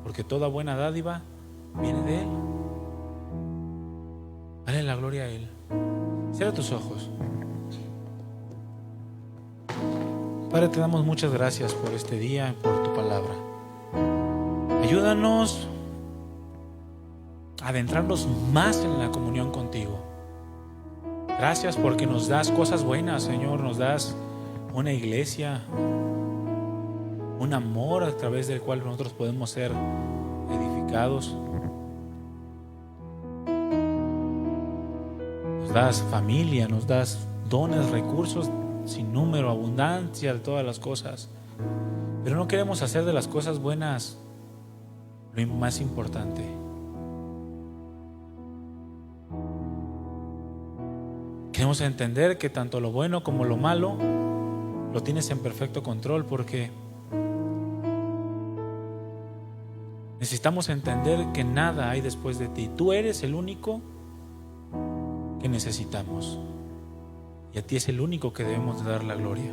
Speaker 1: porque toda buena dádiva viene de Él. Dale la gloria a Él. Cierra tus ojos. Padre, te damos muchas gracias por este día y por tu palabra. Ayúdanos a adentrarnos más en la comunión contigo. Gracias porque nos das cosas buenas, Señor. Nos das una iglesia, un amor a través del cual nosotros podemos ser edificados. Nos das familia, nos das dones, recursos sin número, abundancia de todas las cosas. Pero no queremos hacer de las cosas buenas lo más importante. Queremos entender que tanto lo bueno como lo malo lo tienes en perfecto control, porque necesitamos entender que nada hay después de ti. Tú eres el único que necesitamos y a ti es el único que debemos de dar la gloria.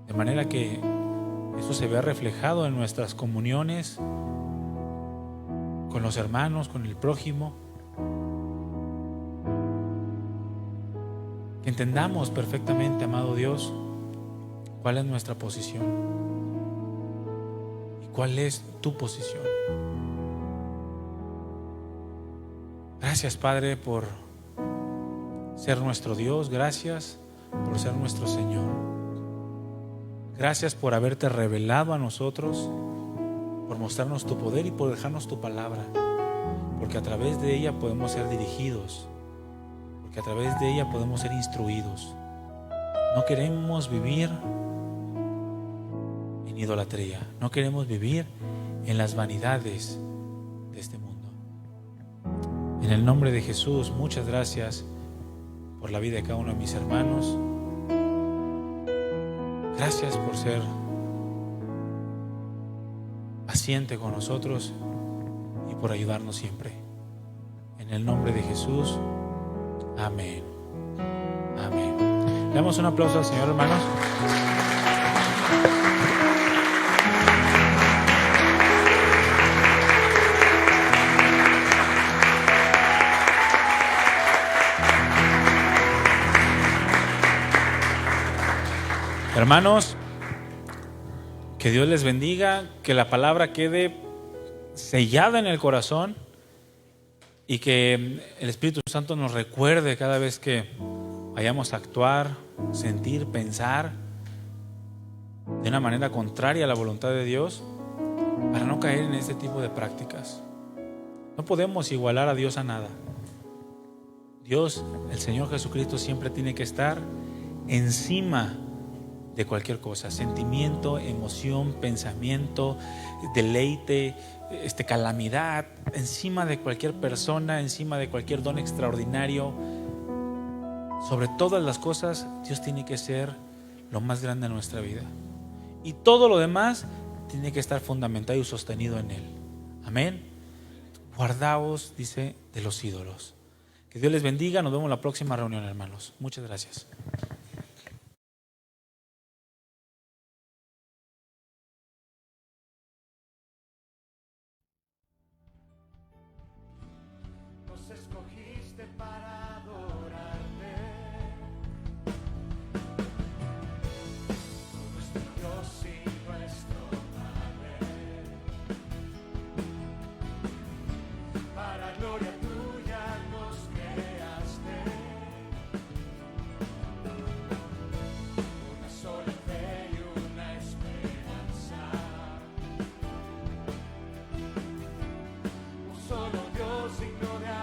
Speaker 1: De manera que eso se vea reflejado en nuestras comuniones con los hermanos, con el prójimo. Que entendamos perfectamente, amado Dios, cuál es nuestra posición y cuál es tu posición. Gracias, Padre, por ser nuestro Dios. Gracias por ser nuestro Señor. Gracias por haberte revelado a nosotros, por mostrarnos tu poder y por dejarnos tu palabra, porque a través de ella podemos ser dirigidos, porque a través de ella podemos ser instruidos. No queremos vivir en idolatría, no queremos vivir en las vanidades de este mundo. En el nombre de Jesús, muchas gracias por la vida de cada uno de mis hermanos. Gracias por ser paciente con nosotros y por ayudarnos siempre. En el nombre de Jesús, amén. Amén. Le damos un aplauso al Señor, hermanos. Hermanos, que Dios les bendiga, que la palabra quede sellada en el corazón y que el Espíritu Santo nos recuerde cada vez que vayamos a actuar, sentir, pensar de una manera contraria a la voluntad de Dios, para no caer en este tipo de prácticas. No podemos igualar a Dios a nada. Dios, el Señor Jesucristo, siempre tiene que estar encima de cualquier cosa, sentimiento, emoción, pensamiento, deleite, calamidad, encima de cualquier persona, encima de cualquier don extraordinario. Sobre todas las cosas, Dios tiene que ser lo más grande en nuestra vida. Y todo lo demás tiene que estar fundamentado y sostenido en Él. Amén. Guardaos, dice, de los ídolos. Que Dios les bendiga. Nos vemos en la próxima reunión, hermanos. Muchas gracias.
Speaker 2: Escogiste para adorarte, nuestro Dios y nuestro Padre, para gloria tuya nos creaste, una sola fe y una esperanza, un solo Dios digno de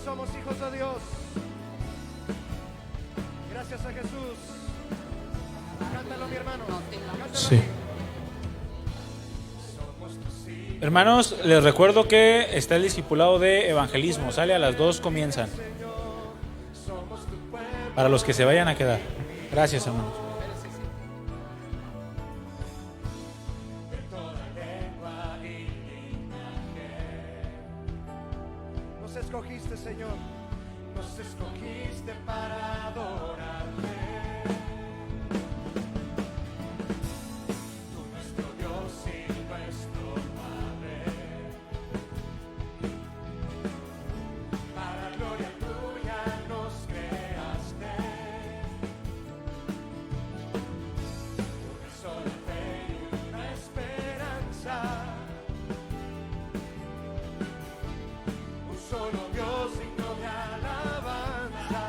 Speaker 2: somos hijos de Dios. Gracias a Jesús. Cántalo, mi hermano. Cántalo.
Speaker 1: Sí. Hermanos, les recuerdo que está el discipulado de evangelismo. Sale a las 2, comienzan. Para los que se vayan a quedar. Gracias, hermanos.
Speaker 2: Nos escogiste, Señor, nos escogiste para adorarte. Tú, nuestro Dios y nuestro Padre, para gloria tuya nos creaste. Una sola fe y una esperanza. Solo Dios digno de alabanza.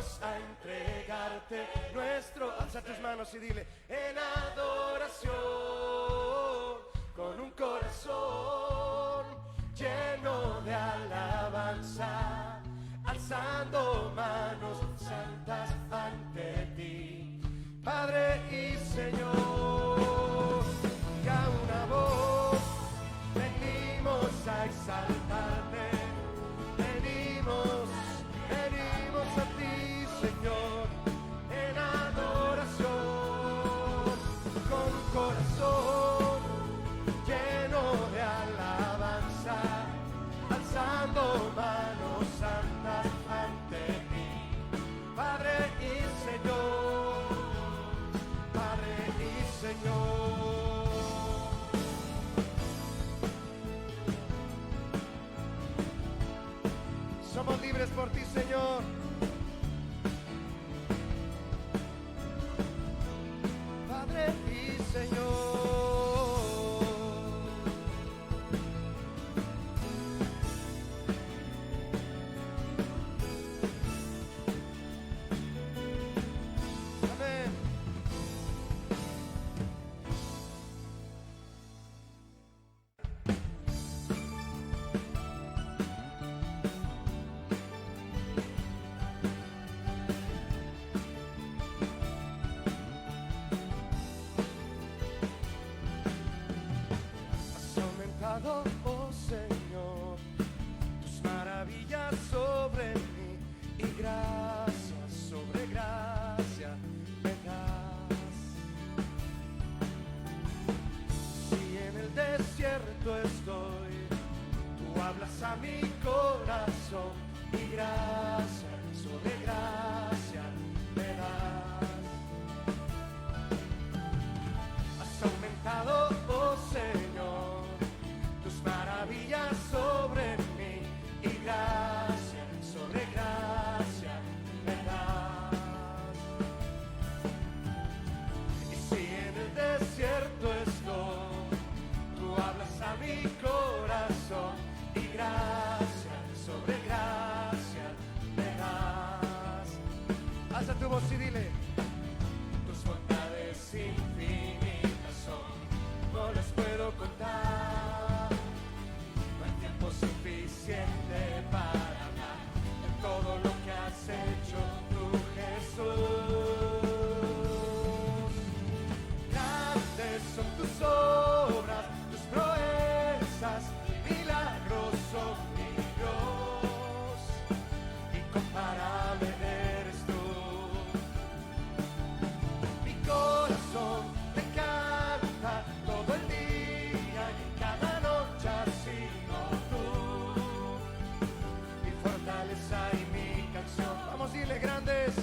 Speaker 2: venimos a entregarte nuestro. Alza tus manos y dile: en adoración, con un corazón lleno de alabanza, alzando manos santas ante ti, Padre y Señor. Y a una voz venimos a exaltarte, venimos a ti, Señor, en adoración, con corazón lleno de alabanza, alzando manos santas ante ti, Padre y Señor, Padre y Señor. Somos libres por ti, Señor. Padre y Señor. Amén. Oh Señor, tus maravillas sobre mí y gracia sobre gracia me das. Si en el desierto estoy, tú hablas a mi corazón y gracia sobre gracia me das. Has aumentado, oh Señor, maravillas sobre mí y gracia sobre gracia me das. Y si en el desierto estoy, tú hablas a mi corazón y gracia sobre gracia me das. Alza tu voz y dile: tus bondades infinitas son, no las puedo contar. Suficiente para hablar de todo lo que has hecho tú, Jesús. Grandes son tus obras, tus proezas, milagros son mi Dios. Incomparable eres tú. Mi corazón te canta todo el día y en cada noche así. Y mi canción, vamos a decirle: grandes,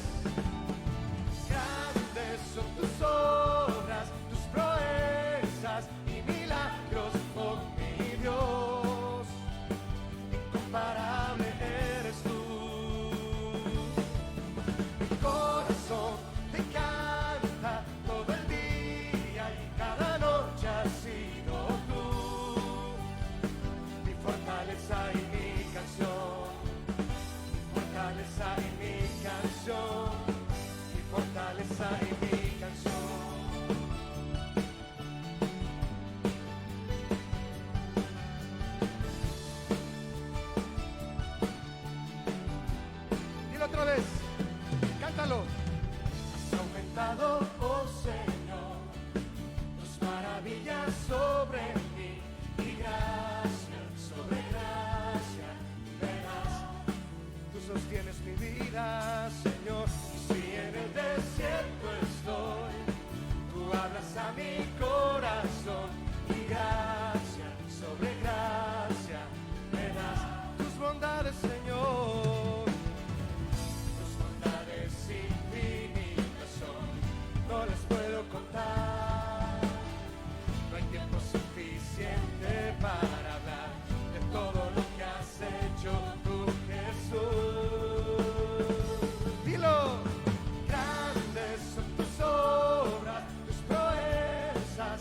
Speaker 2: grandes son tus obras, tus proezas y milagros, oh mi Dios, incomparable eres tú. Mi corazón te canta todo el día y cada noche has sido tú, mi fortaleza y mi canción. Fortaleza y mi canción, mi fortaleza y mi canción. Dilo otra vez, cántalo. Has aumentado, oh Señor, tus maravillas sobre mí y gracia sobre gracia me das. Tú sostienes mi vida, Señor, y si en el desierto estoy, tú hablas a mi corazón y gracia sobre gracia me das. Tus bondades, Señor, tus bondades infinitas son, no las puedo contar. No hay tiempo suficiente para hablar de todo lo que has hecho tú, Jesús. Dilo: grandes son tus obras, tus proezas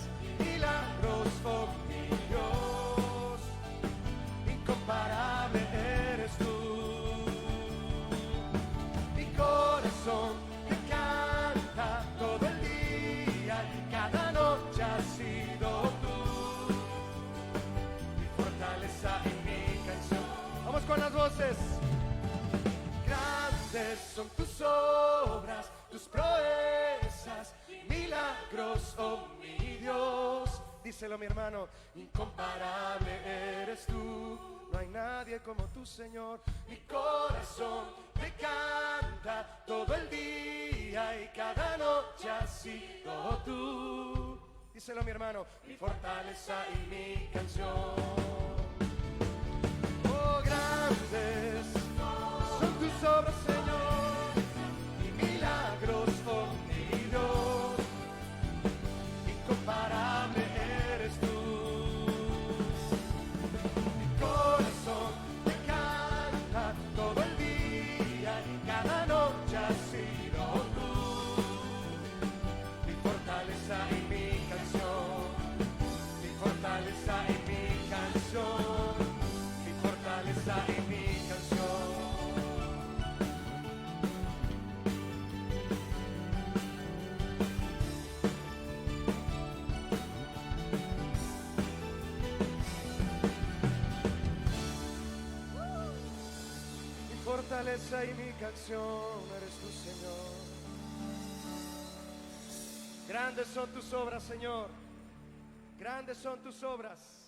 Speaker 2: son tus obras, tus proezas, milagros, oh mi Dios. Díselo mi hermano, incomparable eres tú, no hay nadie como tú, Señor. Mi corazón te canta todo el día y cada noche ha sido tú. Díselo mi hermano, mi fortaleza y mi canción. Oh, grandes son tus obras, Señor, y milagros, oh mi Dios. Incomparable eres tú. Mi corazón te canta todo el día y cada noche ha sido tú. Mi fortaleza y mi canción, mi fortaleza y mi canción, mi fortaleza y mi canción. Mi fortaleza y mi canción eres tú, Señor. Grandes son tus obras, Señor. Grandes son tus obras.